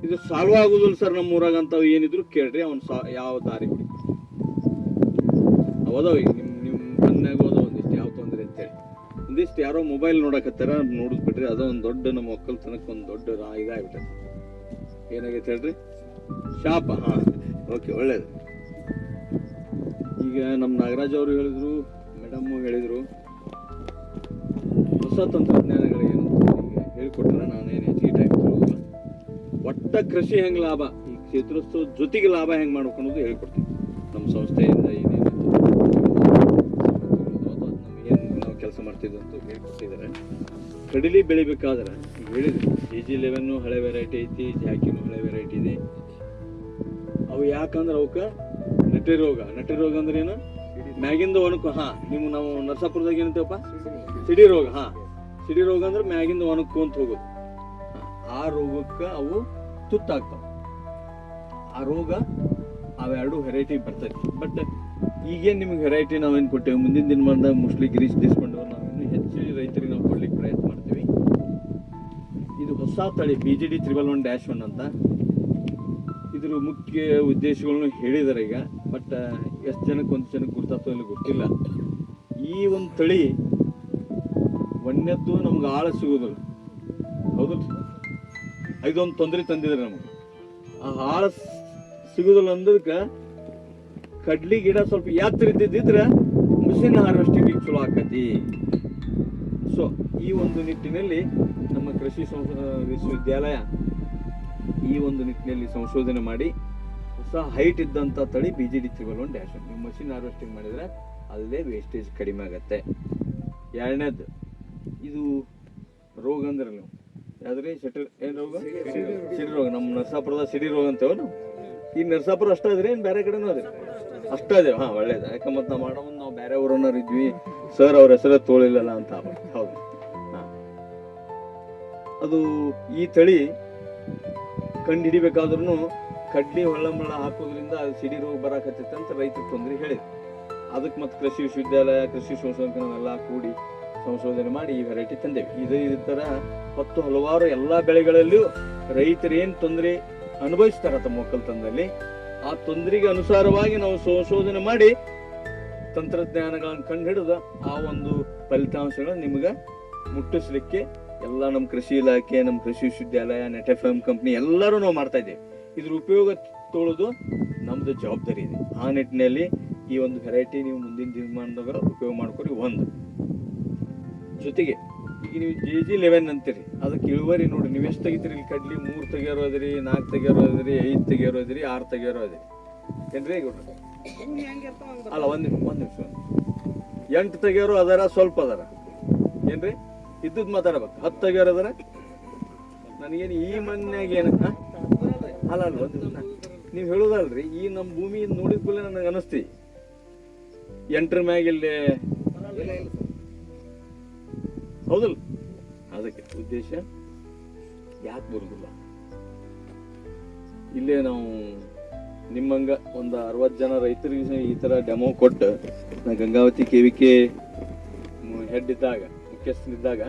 ಇದು ಸಾಲ್ವ್ ಆಗೋದಿಲ್ಲ ಸರ್ ನಮ್ಮ ಊರಾಗ ಅಂತ ಏನಿದ್ರು ಕೇಳ್ರಿ, ಅವ್ನು ಯಾವ ದಾರಿ ಹುಡುಕಿ ಅವದವ. ಈಗ ನಿಮ್ಮ ಕಣ್ಣಾಗ ಹೋದ ಒಂದಿಷ್ಟು ಯಾವ ತೊಂದರೆ ಅಂತೇಳಿ ಒಂದಿಷ್ಟು ಯಾರೋ ಮೊಬೈಲ್ ನೋಡಕತ್ತಾರ, ನೋಡಿದ್ ಬಿಡ್ರಿ, ಅದೊಂದು ದೊಡ್ಡ ನಮ್ಮ ಒಕ್ಕಲ್ತನಕ್ಕೆ ಒಂದು ದೊಡ್ಡ ಇದಾಗ್ಬಿಟ್ಟೆ. ಏನಾಗೈತೆ ಹೇಳ್ರಿ, ಶಾಪ. ಹಾಂ, ಓಕೆ, ಒಳ್ಳೇದು. ಈಗ ನಮ್ಮ ನಾಗರಾಜ್ ಅವರು ಹೇಳಿದ್ರು, ಮೇಡಮ್ ಹೇಳಿದ್ರು, ಹೊಸ ತಂತ್ರಜ್ಞಾನಗಳೇನು ಈಗ ಹೇಳ್ಕೊಟ್ರೆ ನಾನೇನು ಹೆಚ್ಚಿಗೆ ಟೈಮ್ ತಗೊಳ್ಳೋದಿಲ್ಲ. ಒಟ್ಟ ಕೃಷಿ ಹೆಂಗೆ ಲಾಭ, ಈ ಕ್ಷೇತ್ರೋತ್ಸವ ಜೊತೆಗೆ ಲಾಭ ಹೆಂಗೆ ಮಾಡ್ಬೇಕು ಅನ್ನೋದು ಹೇಳ್ಕೊಡ್ತೀವಿ. ನಮ್ಮ ಸಂಸ್ಥೆಯಿಂದ ಏನೇನು ನಾವು ಕೆಲಸ ಮಾಡ್ತಿದ್ವಿ ಅಂತ ಹೇಳ್ಕೊಟ್ಟಿದ್ದಾರೆ. ಕಡಲೆ ಬೆಳಿಬೇಕಾದ್ರೆ ಈಗ ಹೇಳಿದ್ರು, AG11 ಹಳೆ ವೆರೈಟಿ ಐತಿ, ಜಾಕಿನೂ ಹಳೆ ವೆರೈಟಿ ಇದೆ. ಅವು ಯಾಕಂದ್ರೆ ಅವಕ್ಕೆ ನಟಿ ರೋಗ ಅಂದ್ರೆ ಏನು, ಮ್ಯಾಗಿಂದ ಒಣಕು. ನೀವು ನಾವು ನರಸಾಪುರದಾಗ ಏನಂತೇವಪ್ಪ, ಸಿಡಿ ರೋಗ. ಸಿಡಿ ರೋಗ ಅಂದ್ರೆ ಮ್ಯಾಗಿಂದ ಒಣಕು ಅಂತ ಹೋಗೋದು. ಆ ರೋಗಕ್ಕೆ ಅವು ತುತ್ತಾಗ್ತಾವ. ಆ ರೋಗ ಅವೆರಡು ವೆರೈಟಿ ಬರ್ತೈತಿ. ಬಟ್ ಈಗೇನು ನಿಮ್ಗೆ ವೆರೈಟಿ ನಾವೇನು ಕೊಟ್ಟೇವೆ, ಮುಂದಿನ ದಿನಮಾನದಾಗ ಮೋಸ್ಟ್ಲಿ ಗಿರೀಶ್ ದೇಶಪಾಂಡೆ ನಾವು ಇನ್ನೂ ಹೆಚ್ಚು ರೈತರಿಗೆ ನಾವು ಕೊಡ್ಲಿಕ್ಕೆ ಪ್ರಯತ್ನ ಮಾಡ್ತೀವಿ. ಇದು ಹೊಸ ತಳಿ BGD 111-1 ಅಂತ. ಇದ್ರ ಮುಖ್ಯ ಉದ್ದೇಶಗಳನ್ನು ಹೇಳಿದ್ದಾರೆ ಈಗ. ಬಟ್ ಎಷ್ಟು ಜನಕ್ಕೆ ಒಂದು ಜನಕ್ಕೆ ಗುರ್ತಾಗ್ತೋ ಇಲ್ಲ ಗೊತ್ತಿಲ್ಲ. ಈ ಒಂದು ತಳಿ ಒಂದನೇದ್ದು ನಮ್ಗೆ ಆಳ ಸಿಗೋದಿಲ್ಲ, ಹೌದಲ್ಲ? ಇದೊಂದು ತೊಂದರೆ ತಂದಿದ್ದಾರೆ ನಮಗೆ. ಆ ಆಳ ಸಿಗೋದಿಲ್ಲ ಅಂದಕ್ಕೆ ಕಡ್ಲಿ ಗಿಡ ಸ್ವಲ್ಪ ಎತ್ತರ ಇದ್ದಿದ್ರೆ ಮಿಷಿನ್ ಹಾರ್ವೆಸ್ಟಿಂಗ್ ಚಲೋ ಆಕತಿ. ಸೊ ಈ ಒಂದು ನಿಟ್ಟಿನಲ್ಲಿ ನಮ್ಮ ಕೃಷಿ ವಿಶ್ವವಿದ್ಯಾಲಯ ಈ ಒಂದು ನಿಟ್ಟಿನಲ್ಲಿ ಸಂಶೋಧನೆ ಮಾಡಿ ಹೊಸ ಹೈಟ್ ಇದ್ದಂಥ ತಳಿ BGD 111-1. ನೀವು ಮಷಿನ್ ಹಾರ್ವೆಸ್ಟಿಂಗ್ ಮಾಡಿದರೆ ಅಲ್ಲೇ ವೇಸ್ಟೇಜ್ ಕಡಿಮೆ ಆಗತ್ತೆ. ಎರಡನೇದು, ಇದು ರೋಗ ಅಂದ್ರೆ ನೀವು ಯಾವ್ದ್ರಿ, ಏನು ರೋಗ? ಸಿಡಿ ರೋಗ. ನಮ್ಮ ನರಸಾಪುರದ ಸಿಡಿ ರೋಗ ಅಂತೇವ ನಾವು. ಈ ನರಸಾಪುರ ಅಷ್ಟ ಅದ್ರಿ, ಏನು ಬೇರೆ ಕಡೆನೂ ಅದ್ರಿ? ಅಷ್ಟ ಅದೇವ. ಹಾಂ, ಒಳ್ಳೇದು. ಯಾಕೆ ಮತ್ತೆ ನಾವು ಮಾಡೋ ನಾವು ಬೇರೆ ಊರನ್ನಾರು ಇದ್ವಿ ಸರ್, ಅವ್ರ ಹೆಸರೇ ತೋಳಿಲ್ಲಲ್ಲ ಅಂತ. ಹೌದು. ಹಾಂ, ಅದು ಈ ತಳಿ ಕಂಡು ಹಿಡಿಬೇಕಾದ್ರೂ ಕಡ್ಲಿ ಹೊಳ್ಳಮಳ್ಳ ಹಾಕೋದ್ರಿಂದ ಅದು ಸಿಡಿ ರೋಗ ಬರಾಕತ್ತೈತೆ ಅಂತ ರೈತರು ತೊಂದರೆ ಹೇಳಿದ್ರು. ಅದಕ್ಕೆ ಮತ್ತೆ ಕೃಷಿ ವಿಶ್ವವಿದ್ಯಾಲಯ, ಕೃಷಿ ಸಂಶೋಧನೆಲ್ಲ ಕೂಡಿ ಸಂಶೋಧನೆ ಮಾಡಿ ಈ ವೆರೈಟಿ ತಂದೇವೆ. ಇದೇ ಥರ ಹಲವಾರು ಎಲ್ಲ ಬೆಳೆಗಳಲ್ಲಿಯೂ ರೈತರು ಏನು ತೊಂದರೆ ಅನುಭವಿಸ್ತಾರ ತಮ್ಮ ಒಕ್ಕಲ್ತನದಲ್ಲಿ, ಆ ತೊಂದರೆಗೆ ಅನುಸಾರವಾಗಿ ನಾವು ಸಂಶೋಧನೆ ಮಾಡಿ ತಂತ್ರಜ್ಞಾನಗಳನ್ನು ಕಂಡು ಹಿಡಿದು ಆ ಒಂದು ಫಲಿತಾಂಶಗಳನ್ನು ನಿಮ್ಗೆ ಮುಟ್ಟಿಸ್ಲಿಕ್ಕೆ ಎಲ್ಲ ನಮ್ಮ ಕೃಷಿ ಇಲಾಖೆ, ನಮ್ಮ ಕೃಷಿ ವಿಶ್ವವಿದ್ಯಾಲಯ, ನೆಟ್ ಎಫ್ ಎಂ ಕಂಪ್ನಿ ಎಲ್ಲರೂ ನಾವು ಮಾಡ್ತಾ ಇದ್ದೇವೆ. ಇದ್ರ ಉಪಯೋಗ ತೊಗೊಳ್ಳೋದು ನಮ್ಮದು ಜವಾಬ್ದಾರಿ ಇದೆ. ಆ ನಿಟ್ಟಿನಲ್ಲಿ ಈ ಒಂದು ವೆರೈಟಿ ನೀವು ಮುಂದಿನ ದಿನಮಾನದಾಗ ಉಪಯೋಗ ಮಾಡ್ಕೊರಿ. ಒಂದು ಜೊತೆಗೆ ಈಗ ನೀವು JG11 ಅಂತೀರಿ, ಅದಕ್ಕೆ ಇಳುವರಿ ನೋಡಿ ನೀವು ಎಷ್ಟು ತೆಗಿತೀರಿ. ಇಲ್ಲಿ ಕಡ್ಲಿ 3 ತೆಗಿಯೋರು ಅದ್ರಿ, 4 ತೆಗಿಯೋರು ಅದ್ರಿ, 5 ತೆಗಿಯೋರು ಅದ್ರಿ, 6 ತೆಗಿಯೋರು ಅದ್ರಿ ಏನ್ರಿ ಗೌಡ್ರ? ಅಲ್ಲ, ಒಂದ್ ನಿಮಿಷ 8 ತೆಗಿಯೋರು ಅದರ, ಸ್ವಲ್ಪ ಅದರ ಏನ್ರಿ ಇದ್ದದ್ ಮಾತಾಡ್ಬೇಕು. 10 ತೆಗಿಯೋರು ಅದರ. ನನಗೇನು ಈ ಮನ್ಯಾಗ ಏನು ಅಲ್ಲ ಒಂದು ನೀವು ಹೇಳೋದಲ್ರಿ, ಈ ನಮ್ಮ ಭೂಮಿ ನೋಡಿದ ಕೂಡಲೇ ನನಗೆ ಅನಿಸ್ತಿ 8ರ ಮ್ಯಾಗ ಇಲ್ಲಿ ಹೌದಲ್ಲ. ಅದಕ್ಕೆ ಉದ್ದೇಶ ಯಾಕೆ ಬರುದಿಲ್ಲ, ಇಲ್ಲೇ ನಾವು ನಿಮ್ಮಂಗ ಒಂದು 60 ಜನ ರೈತರಿಗೆ ಈ ತರ ಡೆಮೋ ಕೊಟ್ಟು, ನಾ ಗಂಗಾವತಿ KVK ಹೆಡ್ ಇದ್ದಾಗ, ಮುಖ್ಯಸ್ಥನಿದ್ದಾಗ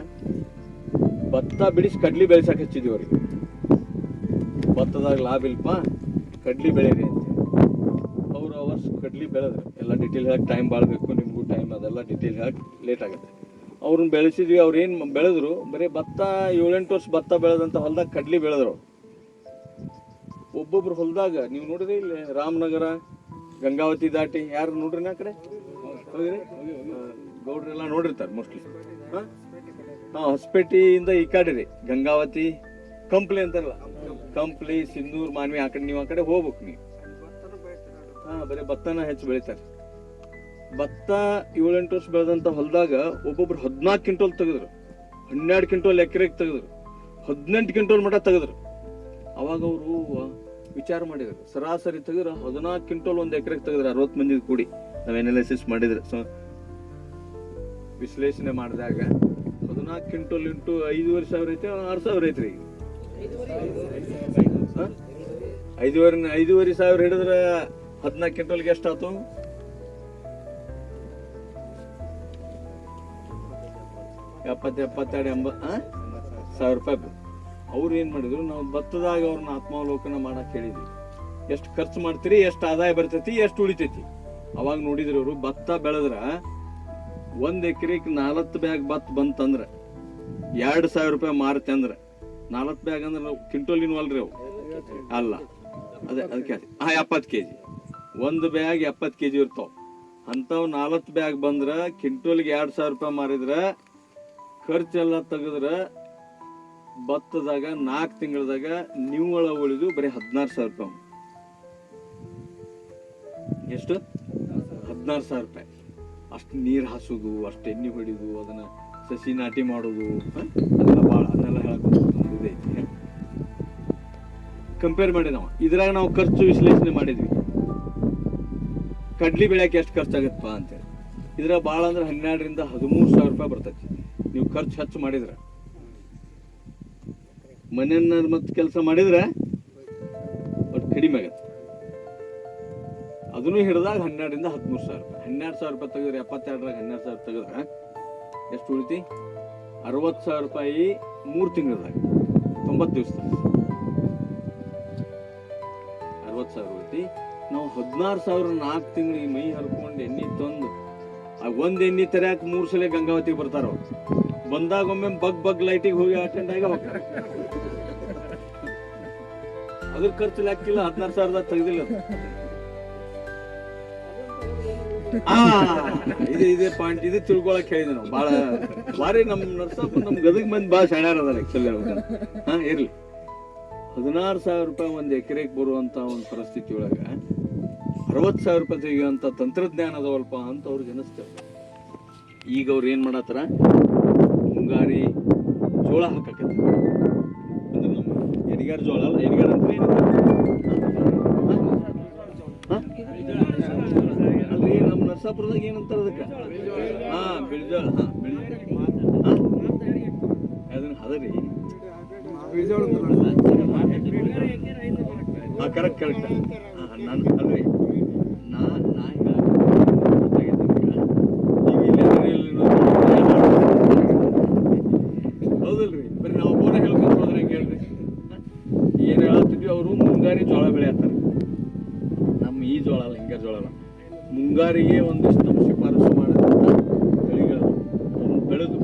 ಭತ್ತ ಬಿಡಿಸಿ ಕಡ್ಲಿ ಬೆಳೆಸಕ್ಕೆ ಹಚ್ಚಿದ್ವಿ ಅವ್ರಿಗೆ. ಭತ್ತದಾಗ ಲಾಭ ಇಲ್ಪ, ಕಡ್ಲಿ ಬೆಳೀರಿ ಅಂತ. ಅವ್ರು ವರ್ಷ ಕಡ್ಲಿ ಬೆಳೆದ್ರು. ಎಲ್ಲ ಡಿಟೇಲ್ ಹೇಳಕ್ ಟೈಮ್ ಭಾಳ ಬೇಕು, ನಿಮಗೂ ಟೈಮ್ ಅದೆಲ್ಲ ಡಿಟೇಲ್ ಹೇಳಕ್ ಲೇಟ್ ಆಗುತ್ತೆ. ಅವ್ರನ್ನ ಬೆಳೆಸಿದ್ವಿ. ಅವ್ರು ಏನು ಬೆಳೆದ್ರು, ಬರೀ ಭತ್ತ 7-8 ವರ್ಷ ಭತ್ತ ಬೆಳೆದಂತ ಹೊಲದಾಗ ಕಡ್ಲಿ ಬೆಳೆದ್ರು. ಒಬ್ಬೊಬ್ರು ಹೊಲದಾಗ ನೀವು ನೋಡಿದ್ರಿ, ಇಲ್ಲಿ ರಾಮನಗರ, ಗಂಗಾವತಿ ದಾಟಿ ಯಾರು ನೋಡ್ರಿ ಆ ಕಡೆ ಹೋಗಿರಿ, ಗೌಡ್ರೆಲ್ಲ ನೋಡಿರ್ತಾರೆ ಮೋಸ್ಟ್ಲಿ. ಹೊಸಪೇಟೆಯಿಂದ ಈ ಕಡೆ ರೀ ಗಂಗಾವತಿ, ಕಂಪ್ಲಿ ಅಂತಾರಲ್ಲ, ಕಂಪ್ಲಿ, ಸಿಂಧೂರ್, ಮಾನ್ವಿ ಆ ಕಡೆ ನೀವು ಆ ಕಡೆ ಹೋಗ್ಬೇಕು ನೀವು. ಬರೀ ಭತ್ತನ ಹೆಚ್ಚು ಬೆಳಿತಾರೆ. ಭತ್ತ 7-8 ವರ್ಷ ಬೆಳೆದಂತ ಹೊಲದಾಗ ಒಬ್ಬೊಬ್ರು 14 ಕ್ವಿಂಟಲ್ ತೆಗೆದ್ರು, 12 ಕ್ವಿಂಟಲ್ ಎಕರೆಗೆ ತೆಗೆದ್ರು, 18 ಕ್ವಿಂಟಲ್ ಮಟ ತೆಗೆದ್ರು. ಅವಾಗ ಅವರು ವಿಚಾರ ಮಾಡಿದ್ರು, ಸರಾಸರಿ ತೆಗೆದ್ರು 14 ಕ್ವಿಂಟಲ್ ಒಂದು ಎಕರೆಗೆ ತೆಗೆದ್ರು. 60 ಮಂದಿ ಕೂಡಿ ನಾವು ಅನಾಲಿಸಿಸ್ ಮಾಡಿದ್ರೆ, ವಿಶ್ಲೇಷಣೆ ಮಾಡಿದಾಗ 14 ಕ್ವಿಂಟಲ್ ಇಂಟು 5,500 ಐತೆ, 6,000 ಐತ್ರಿ. 5,500 ಹಿಡಿದ್ರೆ 14 ಕ್ವಿಂಟಲ್ಗೆ ಎಷ್ಟಾಯ್ತು? 70,000-80,000 ರೂಪಾಯಿ. ಅವ್ರು ಏನ್ ಮಾಡಿದ್ರು, ನಾವು ಭತ್ತದಾಗ ಅವ್ರನ್ನ ಆತ್ಮಾವಲೋಕನ ಮಾಡಕ್ ಹೇಳಿದ್ವಿ. ಎಷ್ಟು ಖರ್ಚು ಮಾಡ್ತೀರಿ, ಎಷ್ಟು ಆದಾಯ ಬರ್ತೈತಿ, ಎಷ್ಟು ಉಳಿತೈತಿ. ಅವಾಗ ನೋಡಿದ್ರು ಅವರು, ಭತ್ತ ಬೆಳೆದ್ರ 1 ಎಕರೆಗೆ 4 ಬ್ಯಾಗ್ ಭತ್ತ ಬಂತಂದ್ರ 2,000 ರೂಪಾಯಿ ಮಾರತಿ ಅಂದ್ರ, 4 ಬ್ಯಾಗ್ ಅಂದ್ರೆ ನಾವು ಕ್ವಿಂಟೋಲಿನ ಅಲ್ರಿ ಅವು ಅಲ್ಲ, ಅದಕ್ಕೆ 70 kg. 1 ಬ್ಯಾಗ್ 70 kg ಇರ್ತಾವ. ಅಂಥವು 4 ಬ್ಯಾಗ್ ಬಂದ್ರ ಕ್ವಿಂಟೋಲ್ಗೆ 2,000 ರೂಪಾಯಿ ಮಾರಿದ್ರ, ಖರ್ಚೆಲ್ಲ ತೆಗೆದ್ರ ಭತ್ತದಾಗ 4 ತಿಂಗಳದಾಗ ನಿವ್ವಳ ಉಳಿದು ಬರೀ 16,000 ರೂಪಾಯಿ. ಎಷ್ಟು? 16,000 ರೂಪಾಯಿ. ಅಷ್ಟು ನೀರು ಹಾಸೋದು, ಅಷ್ಟು ಎಣ್ಣೆ ಹೊಡಿಯೋದು, ಅದನ್ನ ಸಸಿ ನಾಟಿ ಮಾಡೋದು, ಅದೆಲ್ಲ ಭಾಳ, ಅದನ್ನೆಲ್ಲ ಹೇಳಕ್ಕೆ ಕಂಪೇರ್ ಮಾಡಿ ನಾವು ಇದ್ರಾಗ ನಾವು ಖರ್ಚು ವಿಶ್ಲೇಷಣೆ ಮಾಡಿದ್ವಿ. ಕಡ್ಲಿ ಬೆಳೆಯಕ್ಕೆ ಎಷ್ಟು ಖರ್ಚಾಗತ್ತಪ್ಪ ಅಂತೇಳಿ. ಇದ್ರಾಗ ಭಾಳ ಅಂದ್ರೆ 12,000-13,000 ರೂಪಾಯಿ ಬರ್ತೈತಿ. ನೀವು ಖರ್ಚು ಹೆಚ್ಚು ಮಾಡಿದ್ರೆ, ಮನೆಯನ್ನ ಮತ್ತೆ ಕೆಲಸ ಮಾಡಿದ್ರೆ ಒಟ್ಟು ಕಡಿಮೆ ಆಗತ್ತೆ. ಅದನ್ನು ಹಿಡಿದಾಗ 12,000-13,000 ರೂಪಾಯಿ. 12,000 ರೂಪಾಯಿ ತೆಗೆದ್ರೆ 72ರಾಗ 12,000 ತೆಗೆದ್ರೆ ಎಷ್ಟು ಉಳಿತಿ? 60,000 ರೂಪಾಯಿ 3 ತಿಂಗಳದಾಗ, 90 ದಿವಸದಾಗ 60,000 ಉಳಿತಿ. ನಾವು 16,000 4 ತಿಂಗಳಿಗೆ ಮೈ ಹರ್ಕೊಂಡು ಎಣ್ಣೆ ತಂದು, ಒಂದ್ ಎಣ್ಣೆ ತರ್ಯಾಕ 3 ಸಲ ಗಂಗಾವತಿಗೆ ಬರ್ತಾರ. ಬಂದಾಗ ಒಮ್ಮೆ ಬಗ್ ಲೈಟಿಗೆ ಹೋಗಿ ಅಟೆಂಡ್ ಆಗಿ ಹೋಗ್ತಾರೆ. ಅದ್ರ ಖರ್ಚು ಲೆಕ್ಕಿಲ್ಲ, 16,000 ತೆಗ್ದಿಲ್ಲ. ಇದೇ ಪಾಯಿಂಟ್, ಇದು ತಿಳ್ಕೊಳಕ್ ಹೇಳಿದ್ವಿ ನಾವು. ಭಾಳ ಬಾರಿ ನಮ್ ನರ್ಸಪ್ಪ, ನಮ್ ಗದಗ ಮಂದಿ ಭಾಳ ಶಾಣ್ಯಾರ ಅದಾರ ಆಕ್ಚುಲಿ. ಇರ್ಲಿ, 16,000 ರೂಪಾಯಿ 1 ಎಕರೆಗೆ ಬರುವಂತ ಒಂದು ಪರಿಸ್ಥಿತಿ ಒಳಗ 60,000 ರೂಪಾಯಿ ತೆಗೆಯುವಂತ ತಂತ್ರಜ್ಞಾನ ಅದವಲ್ಪ ಅಂತ ಅವ್ರಿಗೆ ಅನಿಸ್ತೇವೆ. ಈಗ ಅವ್ರು ಏನ್ ಮಾಡತ್ತಾರ, ಮುಂಗಾರಿ ಜೋಳ ಹಾಕಕ್ಕೆ ಅಂದ್ರೆ ನಮ್ಮ ಎಣಿಗಾರ ಜೋಳ ಅಲ್ಲ, ಎಣಿಗಾರ ಅಂದ್ರೆ ಅಲ್ರಿ ನಮ್ಮ ನರಸಾಪುರದಾಗ ಏನಂತಾರ ಅದಕ್ಕೆ? ಬಿಳಿಜೋಳ. ಅದನ್ನ ಹದರಿ ಕರೆಕ್ಟ್ ಕರೆಕ್ಟ್. ನಾನು ಅಲ್ರಿ ನಾ ಹೌದಲ್ರಿ, ಬರೀ ನಾವು ಒಬ್ಬನ ಹೇಳ್ಕೊಂತ ಹೋದ್ರೆ ಹೆಂಗೆ ಹೇಳ್ರಿ? ಏನು ಹೇಳತ್ತಿದ್ವಿ, ಅವರು ಮುಂಗಾರಿ ಜೋಳ ಬೆಳೆಯತ್ತಾರೆ. ನಮ್ಮ ಈ ಜೋಳ ಅಲ್ಲ, ಹಿಂಗಾರಿ ಜೋಳ ಅಲ್ಲ, ಮುಂಗಾರಿಗೆ ಒಂದಿಷ್ಟು ನಮ್ಮ ಶಿಫಾರಸು ಮಾಡಿದಂಥ ತಳಿಗಳು ಅದನ್ನು ಬೆಳೆದು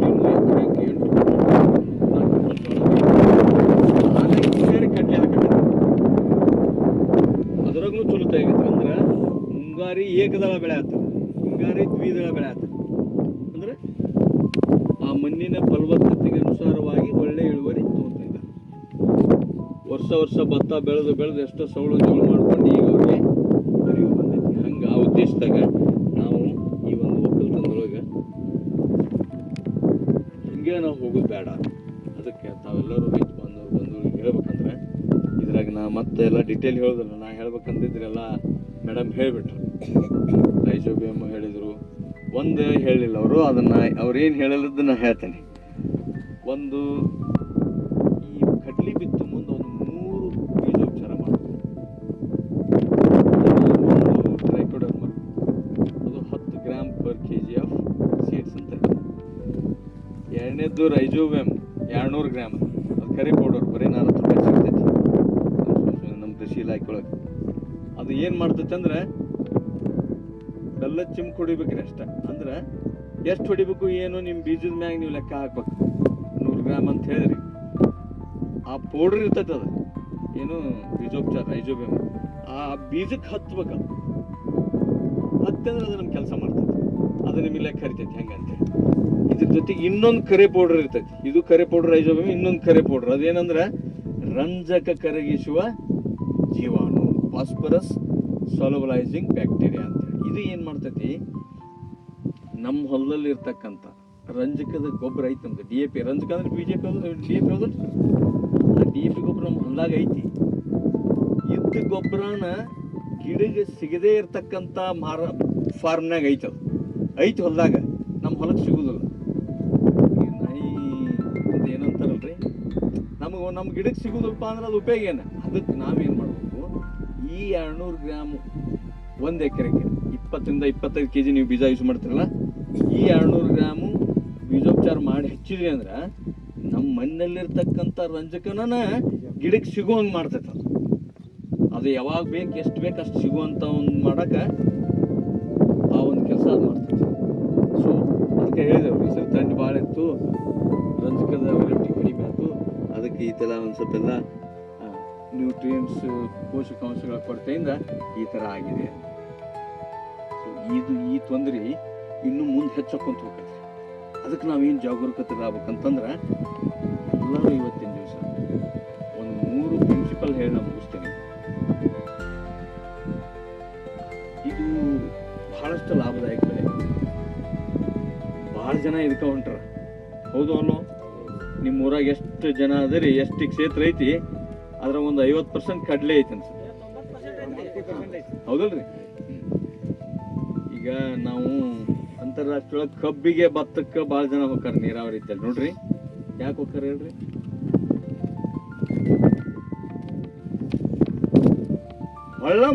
ಅಲ್ಲಿ ಎಕರೆಗೆ 8 ಹಿಂಗಾರಿ ಕಡ್ಲೆ ಹಾಕತ್ತೆ. ಅದ್ರಾಗೂ ಚಲೋ ತೆಗಿತಾರೆ. ಅಂದ್ರೆ ಮುಂಗಾರಿ ಏಕದಳ ಬೆಳೆ ಆಗ್ತದೆ, ಹಿಂಗಾರಿ ದ್ವಿದಳ ಬೆಳೆ ಆಗ್ತದೆ. ಅಂದ್ರೆ ಆ ಮಣ್ಣಿನ ಫಲವತ್ತತೆಗೆ ಅನುಸಾರವಾಗಿ ಒಳ್ಳೆ ಇಳುವರಿ ತಗೊಂತ ಇದ್ದಾರೆ. ವರ್ಷ ಭತ್ತ ಬೆಳೆದು ಎಷ್ಟೋ ಸೌಲಭ್ಯಗಳು ಮಾಡ್ಕೊಂಡು ಈಗ ಅವ್ರಿಗೆ ಅರಿವು ಬಂದೈತಿ. ಹಂಗೆ ಆ ಉದ್ದೇಶದಾಗ ನಾವು ಈ ಒಂದು ಒಕ್ಕಲ್ತನದೊಳಗೆ ಹಿಂಗೆ ನಾವು ಹೋಗೋದು ಬೇಡ. ಅದಕ್ಕೆ ತಾವೆಲ್ಲರೂ ರೈತ ಬಂದು ಹೇಳ್ಬೇಕಂದ್ರೆ ಇದ್ರಾಗ ನಾ ಮತ್ತೆ ಎಲ್ಲ ಡಿಟೇಲ್ ಹೇಳೋದಿಲ್ಲ. ನಾ ಹೇಳ್ಬೇಕಂದಿದ್ರೆಲ್ಲ ಮೇಡಮ್ ಹೇಳಿಬಿಟ್ರು. ರೈಜೋಬಿಯಮ್ ಹೇಳಿದರು, ಒಂದು ಹೇಳಿಲ್ಲ ಅವರು. ಅವ್ರೇನು ಹೇಳಿಲ್ಲದ್ದು ನಾ ಹೇಳ್ತೇನೆ. ಒಂದು ಈ ಕಡ್ಲಿ ಬಿತ್ತು ಮುಂದೆ ಒಂದು 3 ಬೀಜೋಪಚಾರ ಮಾಡಬೇಕು. ಒಂದು ಟ್ರೈಕೋಡರ್ಮ, ಅದು 10 gram per kg of seeds ಅಂತ. ಎರಡನೇದ್ದು ರೈಜೋಬಿಯಮ್ 200 ಗ್ರಾಮ್, ಅದು ಕರಿ ಪೌಡರ್ ಬರೀ 40 ರೂಪಾಯಿ ಸಿಗ್ತೈತಿ ನಮ್ಮ ಕೃಷಿ ಇಲಾಖೆ ಒಳಗೆ. ಅದು ಏನು ಮಾಡ್ತೈತೆ ಅಂದ್ರೆ ಬೆಲ್ಲ ಚಿಮ್ಕ್ ಹೊಡಿಬೇಕ್ರಿ ಅಷ್ಟ. ಅಂದ್ರೆ ಎಷ್ಟು ಹೊಡಿಬೇಕು ಏನು ನಿಮ್ಮ ಬೀಜದ ಮ್ಯಾಗ ನೀವು ಲೆಕ್ಕ ಹಾಕ್ಬೇಕು. 100 ಗ್ರಾಮ್ ಅಂತ ಹೇಳಿದ್ರಿ, ಆ ಪೌಡರ್ ಇರ್ತೈತೆ, ಅದು ಏನು ಬೀಜೋಪಚಾರ ರೈಜೋಬಿಯಮ್, ಆ ಬೀಜಕ್ಕೆ ಹತ್ಬೇಕು. ಹತ್ತಂದ್ರೆ ಅದು ನಮ್ಮ ಕೆಲಸ ಮಾಡ್ತೈತೆ. ಅದು ನಿಮಗೆ ಲೆಕ್ಕ ಹರಿತೈತಿ ಹೆಂಗಂತೇಳಿ. ಇದ್ರ ಜೊತೆಗೆ ಇನ್ನೊಂದು ಕರೆ ಪೌಡರ್ ಇರ್ತೈತಿ. ಇದು ಕರೆ ಪೌಡರ್ ರೈಜೋಬಿಯಮ್, ಇನ್ನೊಂದು ಕರೆ ಪೌಡರ್. ಅದೇನಂದ್ರೆ ರಂಜಕ ಕರಗಿಸುವ ಜೀವಾಣು, ಫಾಸ್ಫರಸ್ ಸಾಲ್ಯುಬಲೈಸಿಂಗ್ ಬ್ಯಾಕ್ಟೀರಿಯಾ ಅಂತೇಳಿ. ಇದು ಏನು ಮಾಡ್ತೈತಿ, ನಮ್ಮ ಹೊಲದಲ್ಲಿ ಇರ್ತಕ್ಕಂಥ ರಂಜಕದ ಗೊಬ್ಬರ ಐತಿ ನಮ್ದು, DAP. ರಂಜಕ ಅಂದ್ರೆ BJP DAP ಹೌದಲ್ಲ, ಆ DAP ಗೊಬ್ಬರ ನಮ್ಮ ಹೊಲದಾಗ ಐತಿ. ಇದ್ದ ಗೊಬ್ಬರನ ಗಿಡಗೆ ಸಿಗದೇ ಇರ್ತಕ್ಕಂಥ ಫಾರ್ಮ್ನಾಗ ಐತಿ. ಅದು ಐತಿ ಹೊಲದಾಗ, ನಮ್ಮ ಹೊಲಕ್ಕೆ ಸಿಗುದಿಲ್ಲ. ನಾಯಿ ಅಂತ ಏನಂತಾರಲ್ರಿ, ನಮ್ಮ ಗಿಡಕ್ಕೆ ಸಿಗುದಲ್ಪ ಅಂದ್ರೆ ಅದು ಉಪಯೋಗ ಏನು? ಅದಕ್ಕೆ ನಾವೇನು ಮಾಡಬೇಕು, ಈ 200 ಗ್ರಾಮ್ 1 ಎಕರೆಗೆ 20 ರಿಂದ 25 kg ನೀವು ಬೀಜ ಯೂಸ್ ಮಾಡ್ತಿರಲ್ಲ, ಈ 200 ಗ್ರಾಮು ಬೀಜೋಪಚಾರ ಮಾಡಿ ಹಚ್ಚಿದ್ರಿ ಅಂದ್ರೆ ನಮ್ಮ ಮಣ್ಣಲ್ಲಿರ್ತಕ್ಕಂಥ ರಂಜಕನ ಗಿಡಕ್ಕೆ ಸಿಗುವಂಗೆ ಮಾಡ್ತೈತೆ. ಅದು ಯಾವಾಗ ಬೇಕು, ಎಷ್ಟು ಬೇಕು ಅಷ್ಟು ಸಿಗುವಂಥ ಒಂದು ಮಾಡೋಕೆ ಆ ಒಂದು ಕೆಲಸ ಅದು ಮಾಡ್ತೈತೆ. ಸೊ ಅದಕ್ಕೆ ಹೇಳಿದೆವು, ಈ ಸರಿ ಥಂಡಿ ಭಾಳ ಇತ್ತು, ರಂಜಕದ ಅವೈಲಬಿಲಿಟಿ ಕಡಿಮೆ ಆಯಿತು, ಅದಕ್ಕೆ ಈ ಥರ ಒಂದು ಸ್ವಲ್ಪ ಎಲ್ಲ ನ್ಯೂಟ್ರಿಯೆಂಟ್ಸ್ ಪೋಷಕಾಂಶಗಳ ಕೊರತೆಯಿಂದ ಈ ಥರ ಆಗಿದೆ. ಸೊ ಈ ತೊಂದರೆ ಇನ್ನು ಮುಂದೆ ಹೆಚ್ಚಕ್ಕೊಂತ ಹೋಗ್ತೈತಿ. ಅದಕ್ಕೆ ನಾವೇನು ಜಾಗರೂಕತೆ ಆಗ್ಬೇಕಂತಂದ್ರೆ ಎಲ್ಲರೂ ಇವತ್ತಿನ ದಿವಸ ಒಂದು 3 ಪ್ರಿನ್ಸಿಪಲ್ ಹೇಳಿ ನಾನು ಮುಗಿಸ್ತೇನೆ. ಇದು ಬಹಳಷ್ಟು ಲಾಭದಾಯಕ ಬೆಳೆ. ಭಾಳ ಜನ ಇದಕ್ಕೆ ಹೊಂಟ್ರ, ಹೌದು ಅಲ್ಲೋ? ನಿಮ್ಮ ಊರಾಗ ಎಷ್ಟು ಜನ ಅದರಿ, ಎಷ್ಟು ಕ್ಷೇತ್ರ ಐತಿ, ಅದ್ರ ಒಂದು 50% ಕಡಲೆ ಐತಿ ಅನ್ಸುತ್ತೆ, ಹೌದಲ್ರಿ? ಈಗ ನಾವು ಅಂತಾರಾಷ್ಟ್ರೀಯ ಕಬ್ಬಿಗೆ ಭತ್ತಕ್ಕೆ ಭಾಳ ಜನ ಹೋಗ್ತಾರ ನೀರಾವರಿ ಇತ್ತಲ್ಲ ನೋಡ್ರಿ. ಯಾಕೆ ಹೋಗ್ತಾರ ಹೇಳ್ರಿ?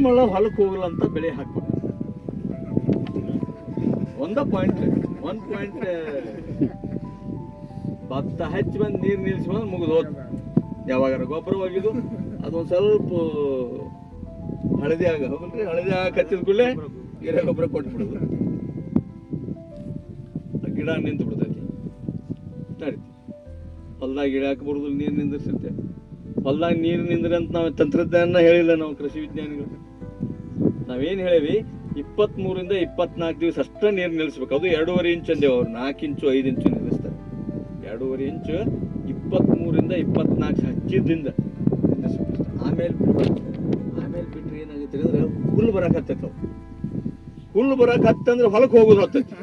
ಮಳ್ಳ ಹೊಲಕ್ಕೆ ಹೋಗಲ್ಲ ಅಂತ ಬೆಳೆ ಹಾಕ್ಬೇಕು. ಒಂದು ಪಾಯಿಂಟ್ ಭತ್ತ ಹಚ್ಚಿ ಬಂದು ನೀರು ನಿಲ್ಸಿ ಬಂದು ಮುಗಿದು ಹೋದ್. ಯಾವಾಗಾರ ಗೊಬ್ಬರ ಹೋಗಿದ್ದು ಅದೊಂದು ಸ್ವಲ್ಪ ಹಳದಿ ಹೋಗಲ್ರಿ, ಹಳದಿ ಹಚ್ಚಿದ ಕೂಡಲೇ ಗಿಡ ಗೊಬ್ಬರ ಕೊಟ್ಬಿಡುದು, ಗಿಡ ನಿಂತು ಬಿಡ್ತೈತಿ. ನಡೀತಿ ಹೊಲ್ದಾಗ ಗಿಡ ಹಾಕಬಾರ್ದು, ನೀರು ನಿಂದಿರ್ಸಿರ್ತೇವೆ. ಹೊಲ್ದಾಗ ನೀರು ನಿಂದ್ರಿ ಅಂತ ನಾವು ತಂತ್ರಜ್ಞಾನ ಹೇಳಿಲ್ಲ ನಾವು ಕೃಷಿ ವಿಜ್ಞಾನಿಗಳು. ನಾವೇನು ಹೇಳೇವಿ, 23 ರಿಂದ 24 ದಿವಸ ಅಷ್ಟೇ ನೀರು ನಿಲ್ಲಿಸ್ಬೇಕು. ಅದು 2.5 ಇಂಚ್ ಅಂದೇವು, ಅವ್ರು 4 ಇಂಚು 5 ಇಂಚು ನಿಲ್ಲಿಸ್ತಾರೆ. 2.5 ಇಂಚು 23 ರಿಂದ 24 ಹಚ್ಚಿದ್ದಿಂದ ನಿಲ್ಲಿಸ್ಬೇಕು. ಆಮೇಲೆ ಬಿಟ್ರೆ ಏನಾಗುತ್ತೆ ಅಂದ್ರೆ ಹುಲ್ಲು ಬರಕ್ ಹತ್ತೈತೆ. ಹುಲ್ಲು ಬರಕ್ ಹತ್ತಂದ್ರೆ ಹೊಲಕ್ಕೆ ಹೋಗೋದು ಹತ್ತೈತಿ.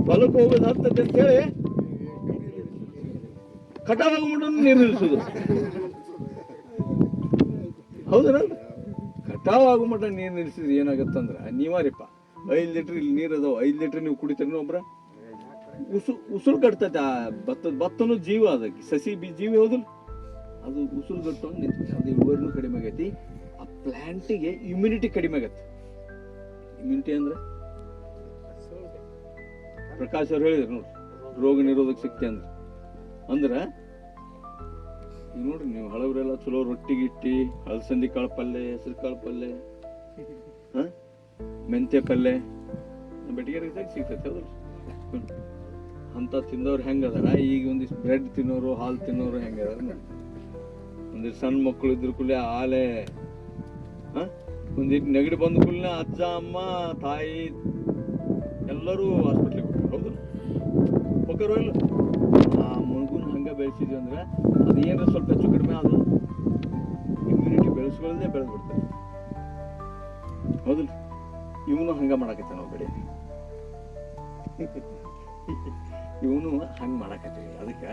ಹೊಲಕ್ಕೆ ಹೋಗೋದು ಹತ್ತೈತೆ ಅಂತ ಹೇಳಿ ಕಟಾವ್ ಆಗ್ಬಿಟ್ಟು ನೀರು ನಿಲ್ಲಿಸೋದು, ಹೌದಲ್ಲ? ಕಟಾವ್ ಆಗೋ ಮಟ್ಟ ನೀರು ನಿಲ್ಲಿಸಿದ್ರೆ ಏನಾಗತ್ತಂದ್ರೆ ನೀವಾರಿಪ್ಪ 5 ಲೀಟ್ರ್ ಇಲ್ಲಿ ನೀರು ಅದಾವ, 5 ಲೀಟ್ರ್ ನೀವು ಕುಡಿತೀರಿ ಒಬ್ರ ಉಸುರು ಕಟ್ತೈತೆ ಆ ಭತ್ತನೂ ಜೀವ ಅದಕ್ಕೆ ಸಸಿ ಜೀವ ಹೌದಲ್ಲ ಅದು ಉಸುರು ಕಟ್ಕೊಂಡು ನಿಂತೈತೆ ಅದು ಇಳುವರಿನೂ ಕಡಿಮೆ ಆಗೈತಿ ಆ ಪ್ಲಾಂಟಿಗೆ ಇಮ್ಯುನಿಟಿ ಕಡಿಮೆ ಆಗತ್ತೆ ಇಮ್ಯುನಿಟಿ ಅಂದ್ರೆ ಪ್ರಕಾಶ್ ಅವ್ರು ಹೇಳಿದ್ರು ನೋಡ್ರಿ ರೋಗ ನಿರೋಧಕ ಶಕ್ತಿ ಅಂದ್ರೆ ಈಗ ನೋಡ್ರಿ ನೀವು ಹಳಬ್ರೆಲ್ಲ ಚಲೋ ರೊಟ್ಟಿ ಗಿಟ್ಟಿ ಅಲಸಂದಿ ಕಾಳು ಪಲ್ಯ ಹೆಸರು ಕಾಳು ಪಲ್ಯ ಮೆಂತ್ಯ ಪಲ್ಯ ಬೆಟ್ಟಿಗೆ ಸಿಗ್ತೈತೆ ಹೌದಲ್ರಿ ಅಂತ ತಿಂದವ್ರು ಹೆಂಗದಾರ ಈಗ ಒಂದಿಷ್ಟು ಬ್ರೆಡ್ ತಿನ್ನೋರು ಹಾಲು ತಿನ್ನೋರು ಹೆಂಗದಾರ ಒಂದಿಷ್ಟು ಸಣ್ಣ ಮಕ್ಕಳು ಇದ್ರ ಕೂಡಲೇ ಹಾಲೆ ಒಂದಿಟ್ಟು ನೆಗಡಿ ಬಂದ ಕೂಡಲೇ ಅಜ್ಜ ಅಮ್ಮ ತಾಯಿ ಎಲ್ಲರೂ ಹಾಸ್ಪಿಟ್ಲಿಗೆ ಹೋಗ್ತಾರೆ ಹೌದು ಹೋಗ್ಯಾರೋ ಇಲ್ಲ ಆ ಮಗುನ ಹಂಗ ಬೆಳೆಸಿದ್ವಿ ಅಂದ್ರೆ ಅದು ಏನಾರ ಸ್ವಲ್ಪ ಹೆಚ್ಚು ಕಡಿಮೆ ಅದು ಇಮ್ಯುನಿಟಿ ಬೆಳೆಸ್ಕೊಳ್ಳದೆ ಬೆಳೆದು ಬಿಡ್ತಾರೆ ಹೌದಲ್ಲ ಇವನು ಹಂಗ ಮಾಡಾಕತ್ತ ನಾವು ಬೆಳೆ ಇವನು ಹಂಗ ಮಾಡಾಕತ್ತೀವಿ ಅದಕ್ಕೆ